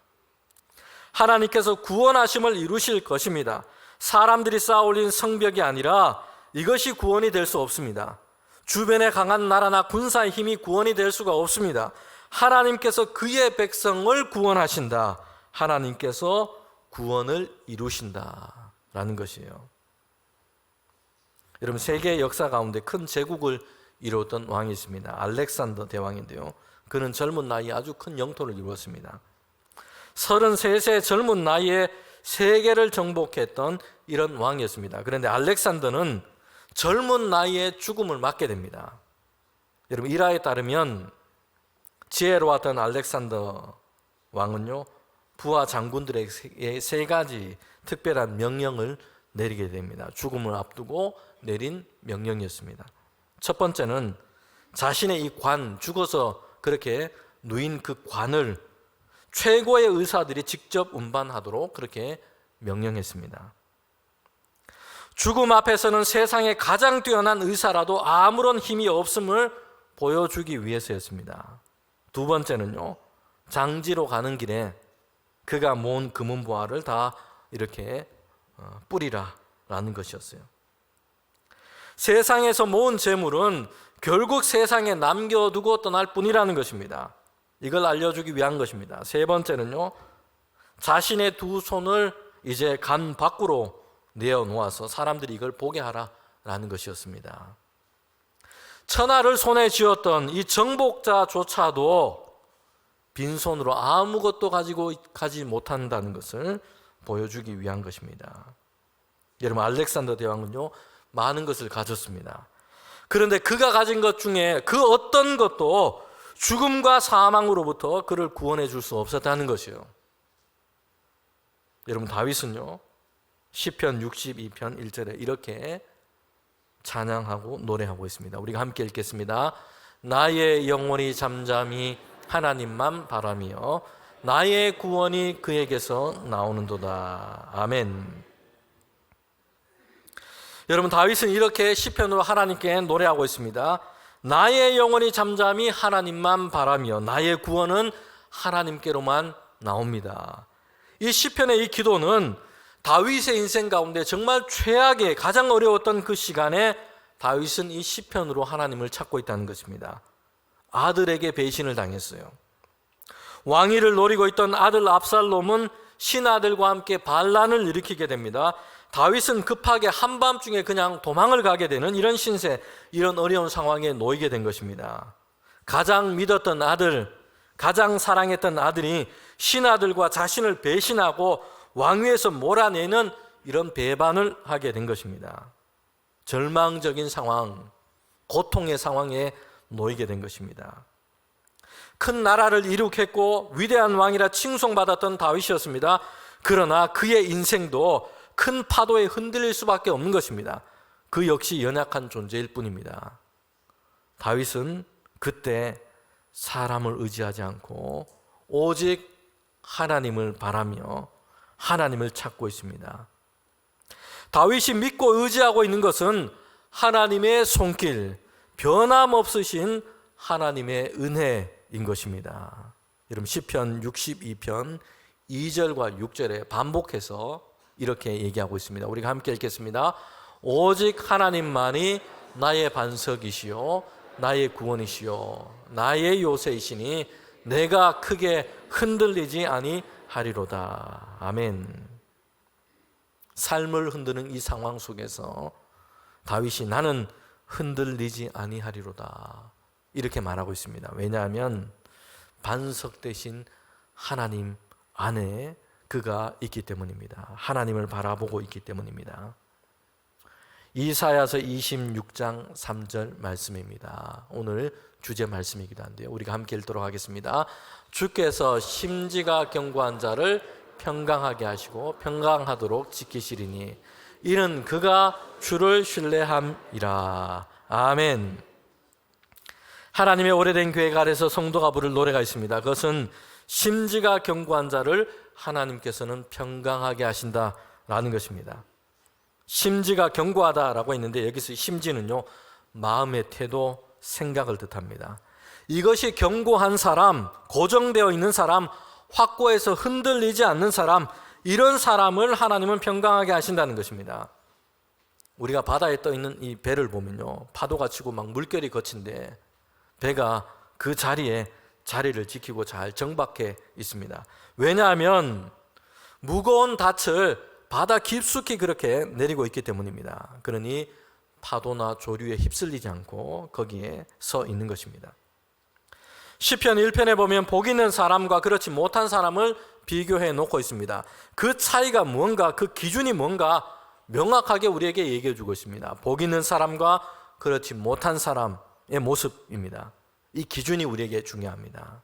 하나님께서 구원하심을 이루실 것입니다. 사람들이 쌓아 올린 성벽이 아니라 이것이 구원이 될 수 없습니다. 주변에 강한 나라나 군사의 힘이 구원이 될 수가 없습니다. 하나님께서 그의 백성을 구원하신다. 하나님께서 구원을 이루신다라는 것이에요. 여러분, 세계 역사 가운데 큰 제국을 이루었던 왕이 있습니다. 알렉산더 대왕인데요, 그는 젊은 나이에 아주 큰 영토를 이루었습니다. 33세 젊은 나이에 세계를 정복했던 이런 왕이었습니다. 그런데 알렉산더는 젊은 나이에 죽음을 맞게 됩니다. 여러분, 일화에 따르면 지혜로웠던 알렉산더 왕은요, 부하 장군들에게 세 가지 특별한 명령을 내리게 됩니다. 죽음을 앞두고 내린 명령이었습니다. 첫 번째는 자신의 이 관, 죽어서 그렇게 누인 그 관을 최고의 의사들이 직접 운반하도록 그렇게 명령했습니다. 죽음 앞에서는 세상에 가장 뛰어난 의사라도 아무런 힘이 없음을 보여주기 위해서였습니다. 두 번째는요, 장지로 가는 길에 그가 모은 금은보화를 다 이렇게 뿌리라라는 것이었어요. 세상에서 모은 재물은 결국 세상에 남겨두고 떠날 뿐이라는 것입니다. 이걸 알려주기 위한 것입니다. 세 번째는요, 자신의 두 손을 이제 간 밖으로 내어놓아서 사람들이 이걸 보게 하라라는 것이었습니다. 천하를 손에 쥐었던 이 정복자조차도 빈손으로 아무것도 가지고 가지 못한다는 것을 보여주기 위한 것입니다. 여러분, 알렉산더 대왕은요, 많은 것을 가졌습니다. 그런데 그가 가진 것 중에 그 어떤 것도 죽음과 사망으로부터 그를 구원해 줄 수 없었다는 것이요. 여러분, 다윗은요, 시편 62편 1절에 이렇게 찬양하고 노래하고 있습니다. 우리가 함께 읽겠습니다. 나의 영혼이 잠잠히 하나님만 바라며 나의 구원이 그에게서 나오는도다. 아멘. 여러분, 다윗은 이렇게 시편으로 하나님께 노래하고 있습니다. 나의 영혼이 잠잠히 하나님만 바라며 나의 구원은 하나님께로만 나옵니다. 이 시편의 이 기도는 다윗의 인생 가운데 정말 최악의 가장 어려웠던 그 시간에 다윗은 이 시편으로 하나님을 찾고 있다는 것입니다. 아들에게 배신을 당했어요. 왕위를 노리고 있던 아들 압살롬은 신하들과 함께 반란을 일으키게 됩니다. 다윗은 급하게 한밤중에 그냥 도망을 가게 되는 이런 신세, 이런 어려운 상황에 놓이게 된 것입니다. 가장 믿었던 아들, 가장 사랑했던 아들이 신하들과 자신을 배신하고 왕위에서 몰아내는 이런 배반을 하게 된 것입니다. 절망적인 상황, 고통의 상황에 놓이게 된 것입니다. 큰 나라를 이룩했고 위대한 왕이라 칭송받았던 다윗이었습니다. 그러나 그의 인생도 큰 파도에 흔들릴 수밖에 없는 것입니다. 그 역시 연약한 존재일 뿐입니다. 다윗은 그때 사람을 의지하지 않고 오직 하나님을 바라며 하나님을 찾고 있습니다. 다윗이 믿고 의지하고 있는 것은 하나님의 손길, 변함없으신 하나님의 은혜인 것입니다. 여러분, 시편 62편 2절과 6절에 반복해서 이렇게 얘기하고 있습니다. 우리가 함께 읽겠습니다. 오직 하나님만이 나의 반석이시요 나의 구원이시요 나의 요새이시니 내가 크게 흔들리지 아니하리로다. 아멘. 삶을 흔드는 이 상황 속에서 다윗이 나는 흔들리지 아니하리로다 이렇게 말하고 있습니다. 왜냐하면 반석 대신 하나님 안에 그가 있기 때문입니다. 하나님을 바라보고 있기 때문입니다. 이사야서 26장 3절 말씀입니다. 오늘 주제 말씀이기도 한데요. 우리가 함께 읽도록 하겠습니다. 주께서 심지가 견고한 자를 평강하게 하시고 평강하도록 지키시리니 이는 그가 주를 신뢰함이라. 아멘. 하나님의 오래된 계획 아래서 성도가 부를 노래가 있습니다. 그것은 심지가 견고한 자를 하나님께서는 평강하게 하신다라는 것입니다. 심지가 견고하다라고 했는데 여기서 심지는요, 마음의 태도, 생각을 뜻합니다. 이것이 견고한 사람, 고정되어 있는 사람, 확고해서 흔들리지 않는 사람, 이런 사람을 하나님은 평강하게 하신다는 것입니다. 우리가 바다에 떠 있는 이 배를 보면요, 파도가 치고 막 물결이 거친데 배가 그 자리에 자리를 지키고 잘 정박해 있습니다. 왜냐하면 무거운 닻을 바다 깊숙이 그렇게 내리고 있기 때문입니다. 그러니 파도나 조류에 휩쓸리지 않고 거기에 서 있는 것입니다. 시편 1편에 보면 복 있는 사람과 그렇지 못한 사람을 비교해 놓고 있습니다. 그 차이가 뭔가, 그 기준이 뭔가 명확하게 우리에게 얘기해 주고 있습니다. 복 있는 사람과 그렇지 못한 사람의 모습입니다. 이 기준이 우리에게 중요합니다.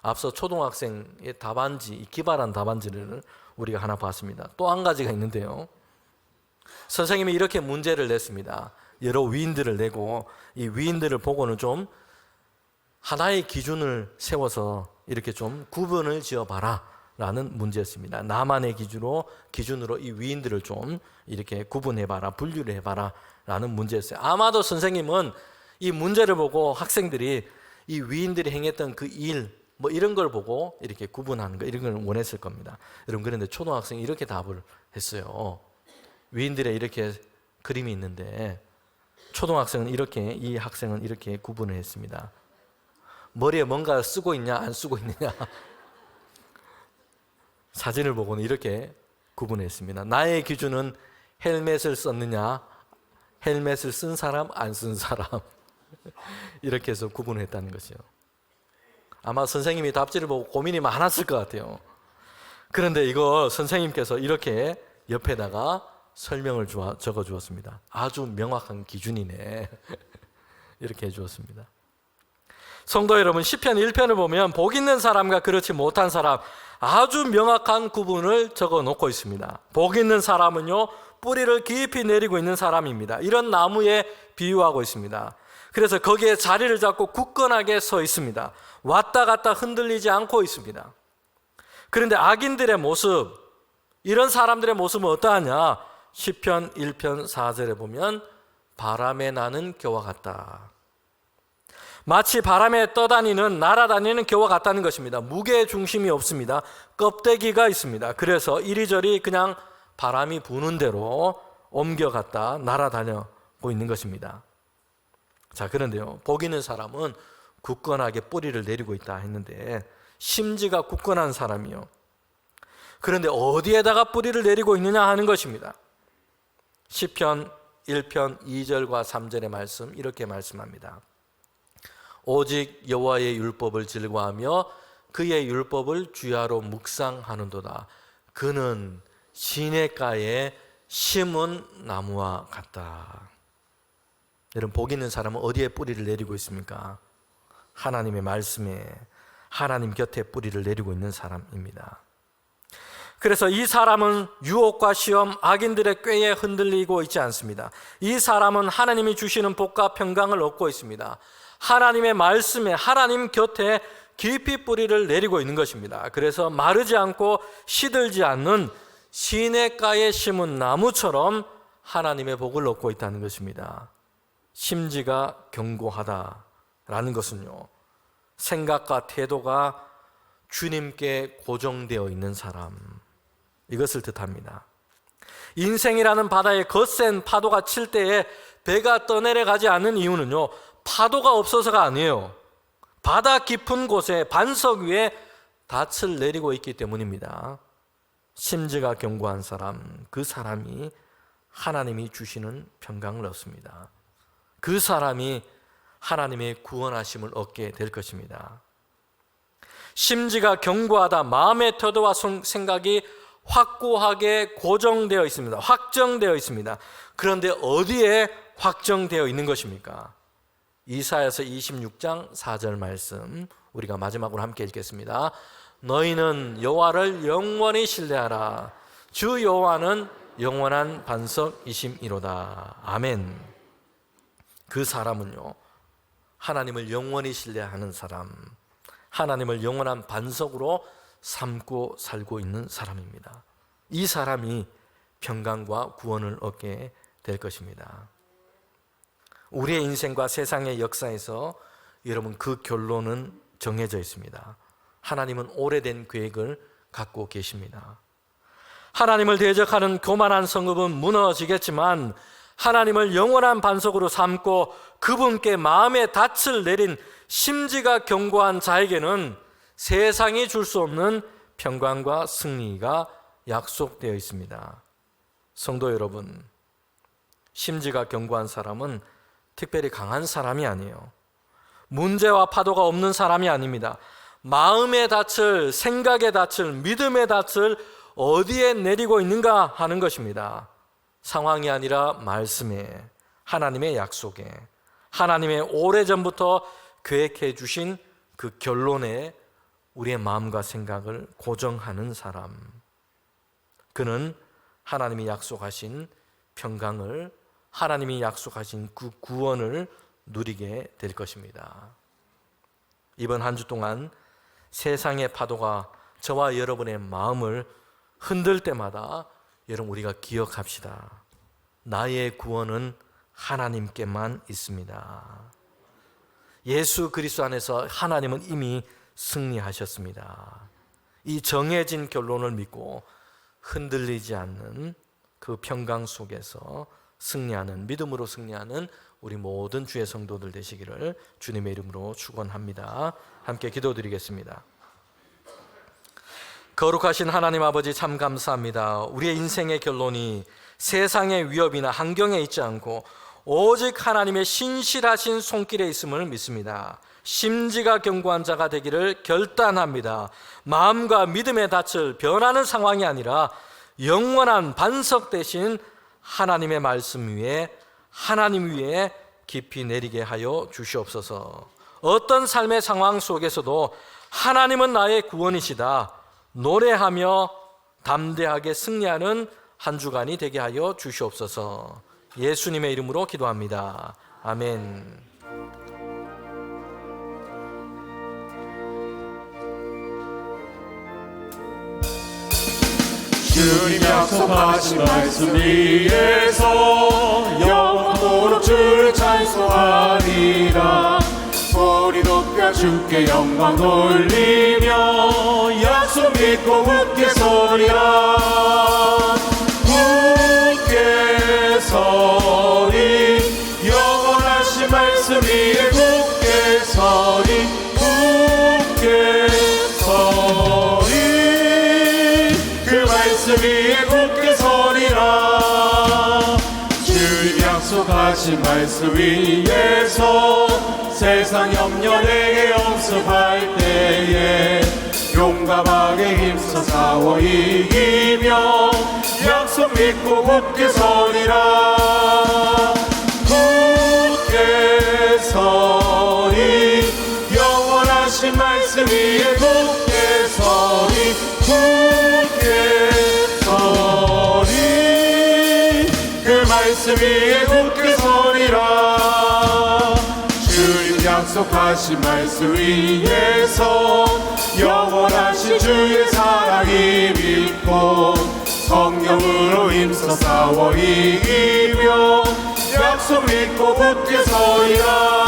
앞서 초등학생의 답안지, 기발한 답안지를 우리가 하나 봤습니다. 또 한 가지가 있는데요. 선생님이 이렇게 문제를 냈습니다. 여러 위인들을 내고 이 위인들을 보고는 좀 하나의 기준을 세워서 이렇게 좀 구분을 지어봐라 라는 문제였습니다. 나만의 기준으로 이 위인들을 좀 이렇게 구분해봐라, 분류를 해봐라 라는 문제였어요. 아마도 선생님은 이 문제를 보고 학생들이 이 위인들이 행했던 그 일, 뭐 이런 걸 보고 이렇게 구분하는 거, 이런 걸 원했을 겁니다. 여러분, 그런데 초등학생이 이렇게 답을 했어요. 위인들의 이렇게 그림이 있는데 초등학생은 이렇게, 이 학생은 이렇게 구분을 했습니다. 머리에 뭔가 쓰고 있냐 안 쓰고 있느냐. 사진을 보고는 이렇게 구분했습니다. 나의 기준은 헬멧을 썼느냐, 헬멧을 쓴 사람, 안 쓴 사람 이렇게 해서 구분했다는 것이요. 아마 선생님이 답지를 보고 고민이 많았을 것 같아요. 그런데 이거 선생님께서 이렇게 옆에다가 설명을 적어 주었습니다. 아주 명확한 기준이네 이렇게 해 주었습니다. 성도 여러분, 시편 1편을 보면 복 있는 사람과 그렇지 못한 사람, 아주 명확한 구분을 적어 놓고 있습니다. 복 있는 사람은요, 뿌리를 깊이 내리고 있는 사람입니다. 이런 나무에 비유하고 있습니다. 그래서 거기에 자리를 잡고 굳건하게 서 있습니다. 왔다 갔다 흔들리지 않고 있습니다. 그런데 악인들의 모습, 이런 사람들의 모습은 어떠하냐? 시편 1편 4절에 보면 바람에 나는 겨와 같다. 마치 바람에 떠다니는, 날아다니는 겨와 같다는 것입니다. 무게 중심이 없습니다. 껍데기가 있습니다. 그래서 이리저리 그냥 바람이 부는 대로 옮겨갔다 날아다니고 있는 것입니다. 자, 그런데요, 복 있는 사람은 굳건하게 뿌리를 내리고 있다 했는데, 심지가 굳건한 사람이요, 그런데 어디에다가 뿌리를 내리고 있느냐 하는 것입니다. 시편 1편 2절과 3절의 말씀, 이렇게 말씀합니다. 오직 여호와의 율법을 즐거워하며 그의 율법을 주야로 묵상하는도다. 그는 시냇가에 심은 나무와 같다. 여러분, 복 있는 사람은 어디에 뿌리를 내리고 있습니까? 하나님의 말씀에, 하나님 곁에 뿌리를 내리고 있는 사람입니다. 그래서 이 사람은 유혹과 시험, 악인들의 꾀에 흔들리고 있지 않습니다. 이 사람은 하나님이 주시는 복과 평강을 얻고 있습니다. 하나님의 말씀에, 하나님 곁에 깊이 뿌리를 내리고 있는 것입니다. 그래서 마르지 않고 시들지 않는 시냇가에 심은 나무처럼 하나님의 복을 얻고 있다는 것입니다. 심지가 견고하다라는 것은요, 생각과 태도가 주님께 고정되어 있는 사람, 이것을 뜻합니다. 인생이라는 바다에 거센 파도가 칠 때에 배가 떠내려가지 않는 이유는요, 파도가 없어서가 아니에요. 바다 깊은 곳에 반석 위에 닻을 내리고 있기 때문입니다. 심지가 견고한 사람, 그 사람이 하나님이 주시는 평강을 얻습니다. 그 사람이 하나님의 구원하심을 얻게 될 것입니다. 심지가 견고하다, 마음의 태도와 생각이 확고하게 고정되어 있습니다. 확정되어 있습니다. 그런데 어디에 확정되어 있는 것입니까? 이사야서 26장 4절 말씀, 우리가 마지막으로 함께 읽겠습니다. 너희는 여호와를 영원히 신뢰하라. 주 여호와는 영원한 반석이심이로다. 아멘. 그 사람은요, 하나님을 영원히 신뢰하는 사람, 하나님을 영원한 반석으로 삼고 살고 있는 사람입니다. 이 사람이 평강과 구원을 얻게 될 것입니다. 우리의 인생과 세상의 역사에서 여러분, 그 결론은 정해져 있습니다. 하나님은 오래된 계획을 갖고 계십니다. 하나님을 대적하는 교만한 성읍은 무너지겠지만, 하나님을 영원한 반석으로 삼고 그분께 마음의 닻을 내린 심지가 견고한 자에게는 세상이 줄 수 없는 평강과 승리가 약속되어 있습니다. 성도 여러분, 심지가 견고한 사람은 특별히 강한 사람이 아니에요. 문제와 파도가 없는 사람이 아닙니다. 마음의 닻을, 생각의 닻을, 믿음의 닻을 어디에 내리고 있는가 하는 것입니다. 상황이 아니라 말씀에, 하나님의 약속에, 하나님의 오래전부터 계획해 주신 그 결론에 우리의 마음과 생각을 고정하는 사람, 그는 하나님이 약속하신 평강을, 하나님이 약속하신 그 구원을 누리게 될 것입니다. 이번 한 주 동안 세상의 파도가 저와 여러분의 마음을 흔들 때마다 여러분, 우리가 기억합시다. 나의 구원은 하나님께만 있습니다. 예수 그리스도 안에서 하나님은 이미 승리하셨습니다. 이 정해진 결론을 믿고 흔들리지 않는 그 평강 속에서 승리하는, 믿음으로 승리하는 우리 모든 주의 성도들 되시기를 주님의 이름으로 축원합니다. 함께 기도드리겠습니다. 거룩하신 하나님 아버지 참 감사합니다. 우리의 인생의 결론이 세상의 위협이나 환경에 있지 않고 오직 하나님의 신실하신 손길에 있음을 믿습니다. 심지가 견고한 자가 되기를 결단합니다. 마음과 믿음의 닻을 변하는 상황이 아니라 영원한 반석 대신 하나님의 말씀 위에, 하나님 위에 깊이 내리게 하여 주시옵소서. 어떤 삶의 상황 속에서도 하나님은 나의 구원이시다 노래하며 담대하게 승리하는 한 주간이 되게 하여 주시옵소서. 예수님의 이름으로 기도합니다. 아멘. 주님 약속하신 말씀 위에서 영원토록 주를 찬송하리라. 소리 높여 주께 영광 돌리며 약속 믿고 굳게 서리라. 굳게 서리 영원하신 말씀 위에 굳게 서리 굳게 서리 그 말씀 위에 굳게 서리라. 주님 약속하신 말씀 위에서 세상 염려 내게 없음할 때에 용감하게 힘써 싸워 이기며 약속 믿고 굳게 서리라. 굳게 서리 영원하신 말씀 위에 굳게 서리 굳게 서리 그 말씀 위에 굳게 서리라. 주님 약속하신 말씀 위에서 영원하신 주의 사랑이 믿고 성령으로 힘써 싸워 이기며 약속 믿고 굳게 서리라.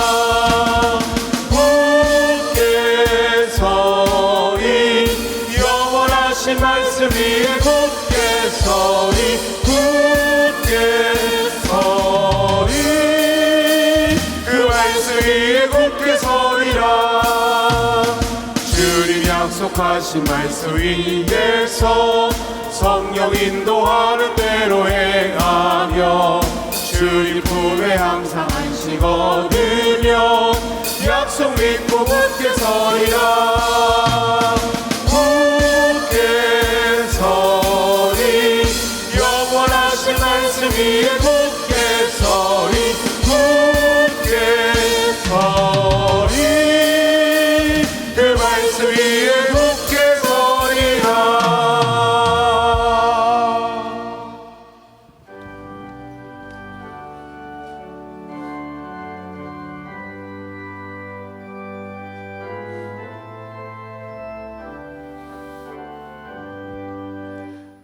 굳게 서리 영원하신 말씀 위에 굳게 서리 굳게 서리 그 말씀 위에 굳게 서리라. 주님 약속하신 말씀 위에서 성령 인도하는 대로 행하며 주님 품에 항상 안식 얻으며 약속 믿고 굳게 서리라. 굳게 서리 영원하신 말씀 위에 굳게 서리 굳게 서리 그 말씀 위에 굳게 서리라.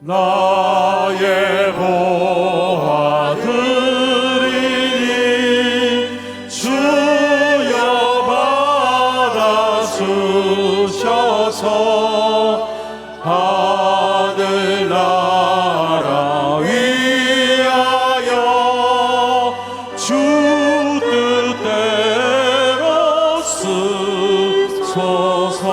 나의 보아들이니 주여 받아주셔서 하늘나라 위하여 주 뜻대로 쓰소서.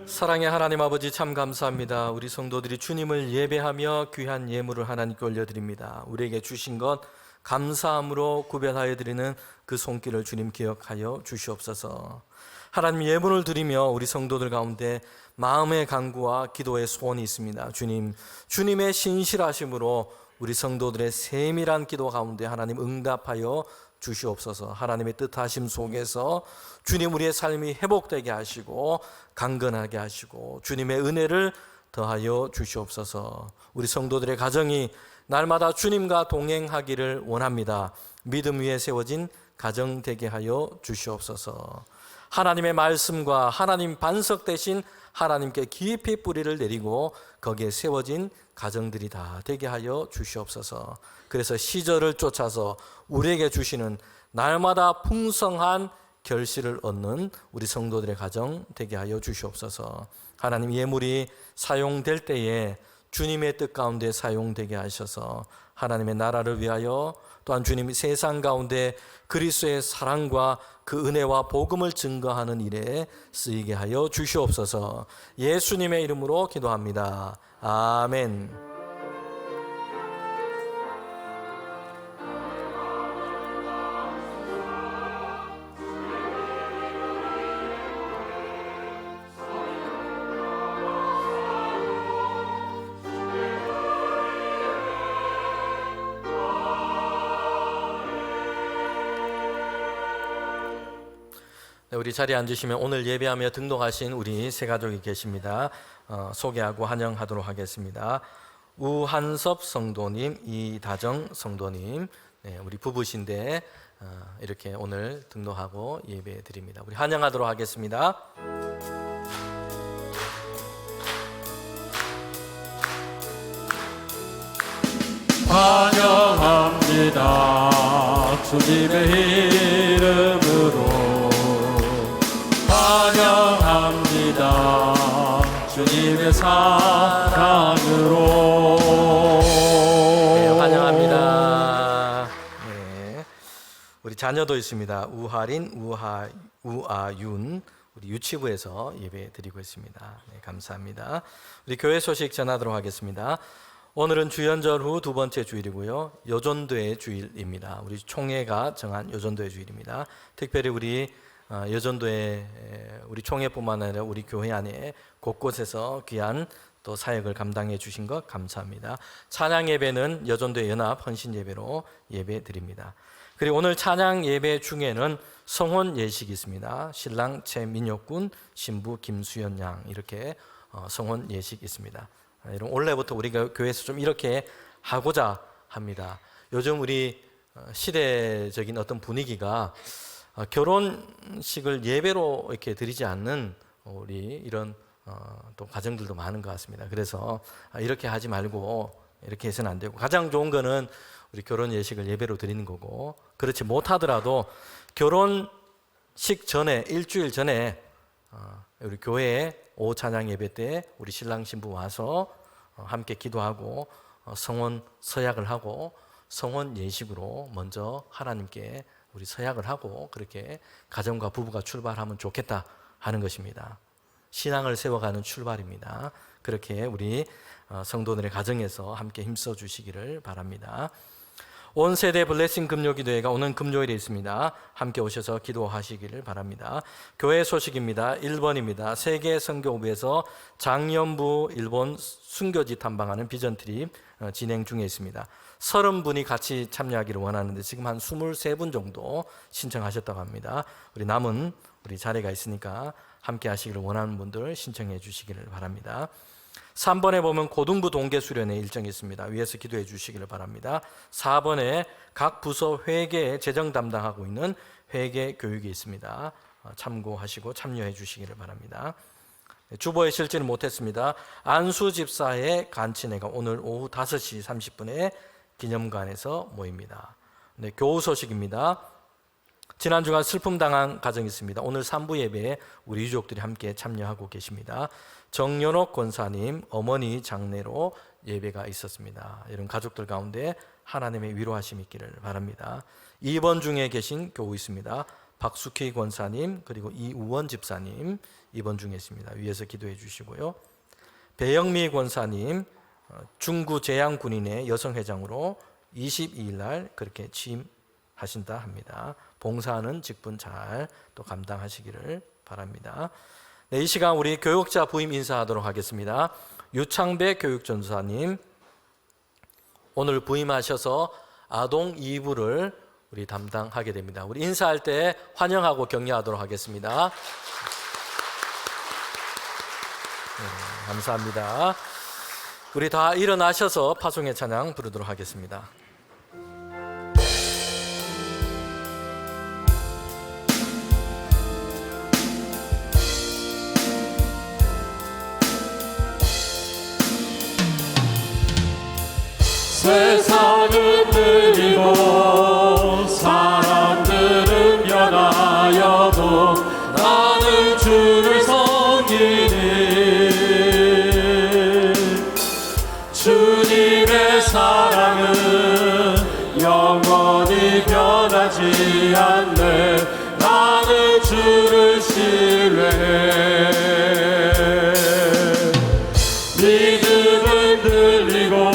사랑의 하나님 아버지 참 감사합니다. 우리 성도들이 주님을 예배하며 귀한 예물을 하나님께 올려드립니다. 우리에게 주신 것 감사함으로 구별하여 드리는 그 손길을 주님 기억하여 주시옵소서. 하나님 예물을 드리며 우리 성도들 가운데 마음의 간구와 기도의 소원이 있습니다. 주님의 신실하심으로 우리 성도들의 세밀한 기도 가운데 하나님 응답하여 주시옵소서. 하나님의 뜻하심 속에서 주님 우리의 삶이 회복되게 하시고 강건하게 하시고 주님의 은혜를 더하여 주시옵소서. 우리 성도들의 가정이 날마다 주님과 동행하기를 원합니다. 믿음 위에 세워진 가정 되게 하여 주시옵소서. 하나님의 말씀과 하나님 반석 대신 하나님께 깊이 뿌리를 내리고 거기에 세워진 가정들이 다 되게 하여 주시옵소서. 그래서 시절을 쫓아서 우리에게 주시는 날마다 풍성한 결실을 얻는 우리 성도들의 가정 되게 하여 주시옵소서. 하나님 예물이 사용될 때에 주님의 뜻 가운데 사용되게 하셔서 하나님의 나라를 위하여 또한 주님이 세상 가운데 그리스도의 사랑과 그 은혜와 복음을 증거하는 일에 쓰이게 하여 주시옵소서. 예수님의 이름으로 기도합니다. 아멘. 우리 자리에 앉으시면 오늘 예배하며 등록하신 우리 세 가족이 계십니다. 소개하고 환영하도록 하겠습니다. 우한섭 성도님, 이다정 성도님, 우리 부부신데 이렇게 오늘 등록하고 예배 드립니다. 우리 환영하도록 하겠습니다. 환영합니다. 주님의 이름으로 환영합니다. 주님의 사랑으로. 네, 환영합니다. 네. 우리 자녀도 있습니다. 우하린, 우아윤, 우리 유치부에서 예배 드리고 있습니다. 네, 감사합니다. 우리 교회 소식 전하도록 하겠습니다. 오늘은 주연절 후 두 번째 주일이고요. 여전도의 주일입니다. 우리 총회가 정한 여전도의 주일입니다. 특별히 우리 여전도의 우리 총회뿐만 아니라 우리 교회 안에 곳곳에서 귀한 또 사역을 감당해 주신 것 감사합니다. 찬양 예배는 여전도의 연합 헌신 예배로 예배 드립니다. 그리고 오늘 찬양 예배 중에는 성혼 예식이 있습니다. 신랑 최민혁 군, 신부 김수연 양 이렇게 성혼 예식이 있습니다. 여러분 올해부터 우리가 교회에서 좀 이렇게 하고자 합니다. 요즘 우리 시대적인 어떤 분위기가 결혼식을 예배로 이렇게 드리지 않는 우리 이런 또 가정들도 많은 것 같습니다. 그래서 이렇게 하지 말고 이렇게 해서는 안 되고 가장 좋은 거는 우리 결혼 예식을 예배로 드리는 거고 그렇지 못하더라도 결혼식 전에 일주일 전에 우리 교회에 오후 찬양 예배 때 우리 신랑 신부 와서 함께 기도하고 성혼 서약을 하고 성혼 예식으로 먼저 하나님께 우리 서약을 하고 그렇게 가정과 부부가 출발하면 좋겠다 하는 것입니다. 신앙을 세워가는 출발입니다. 그렇게 우리 성도들의 가정에서 함께 힘써 주시기를 바랍니다. 온 세대 블레싱 금요기도회가 오는 금요일에 있습니다. 함께 오셔서 기도하시기를 바랍니다. 교회 소식입니다. 1번입니다. 세계 선교부에서 장년부 일본 순교지 탐방하는 비전 트립 진행 중에 있습니다. 30분이 같이 참여하기를 원하는데 지금 한 23분 정도 신청하셨다고 합니다. 우리 남은 우리 자리가 있으니까 함께 하시기를 원하는 분들 신청해 주시기를 바랍니다. 3번에 보면 고등부 동계 수련회 일정이 있습니다. 위에서 기도해 주시기를 바랍니다. 4번에 각 부서 회계에 재정 담당하고 있는 회계 교육이 있습니다. 참고하시고 참여해 주시기를 바랍니다. 주보에 실지는 못했습니다. 안수 집사의 간치회가 오늘 오후 5시 30분에 기념관에서 모입니다. 네, 교우 소식입니다. 지난 주간 슬픔 당한 가정이 있습니다. 오늘 3부 예배에 우리 유족들이 함께 참여하고 계십니다. 정연옥 권사님 어머니 장례로 예배가 있었습니다. 이런 가족들 가운데 하나님의 위로하심 있기를 바랍니다. 2번 중에 계신 교우 있습니다. 박숙희 권사님 그리고 이우원 집사님 2번 중에 있습니다. 위에서 기도해 주시고요. 배영미 권사님 중구 재향군인의 여성회장으로 22일 날 그렇게 취임하신다 합니다. 봉사하는 직분 잘 또 감당하시기를 바랍니다. 네, 이 시간 우리 교육자 부임 인사하도록 하겠습니다. 유창배 교육전사님 오늘 부임하셔서 아동 2부를 우리 담당하게 됩니다. 우리 인사할 때 환영하고 격려하도록 하겠습니다. 네, 감사합니다. 우리 다 일어나셔서 파송의 찬양 부르도록 하겠습니다. 세상은 들리고 사람들은 변하여도 나는 주를 섬기네. 영원히 변하지 않네. 나는 주를 신뢰해. 믿음은 들리고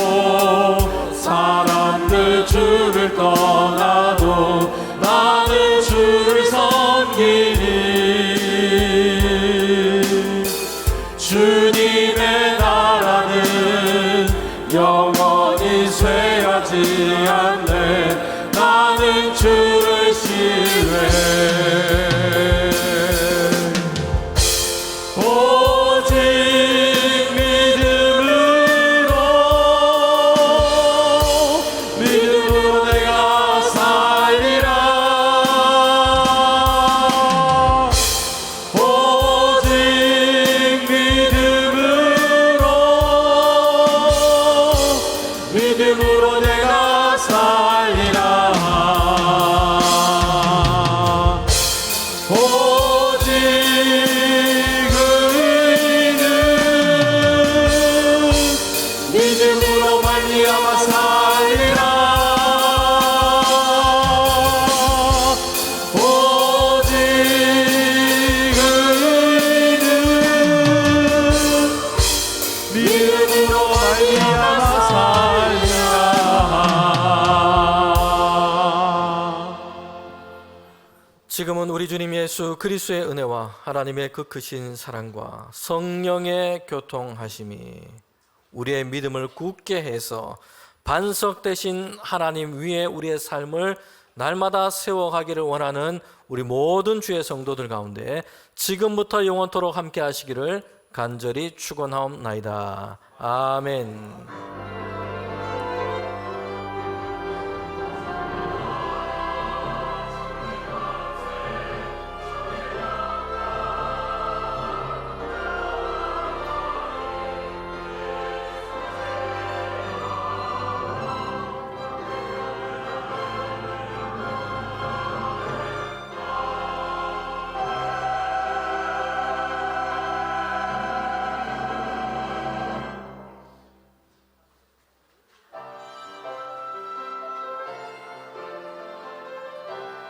사람들 주를 떠나도 나는 주를 섬기니. 주님의 나라는 영원히 쇠하지 않네. 나는 주를 신뢰해. 오직 믿음으로 내가 살리라. 오직 믿음으로 내가 살리라. 오직 의인은 믿음으로 말미암아 살리라. 오직 의인은 믿음으로 말미암아 살리라. 지금은 우리 주님 예수 그리스도의 은혜와 하나님의 그 크신 사랑과 성령의 교통하심이 우리의 믿음을 굳게 해서 반석 되신 하나님 위에 우리의 삶을 날마다 세워가기를 원하는 우리 모든 주의 성도들 가운데 지금부터 영원토록 함께 하시기를 간절히 축원하옵나이다. 아멘.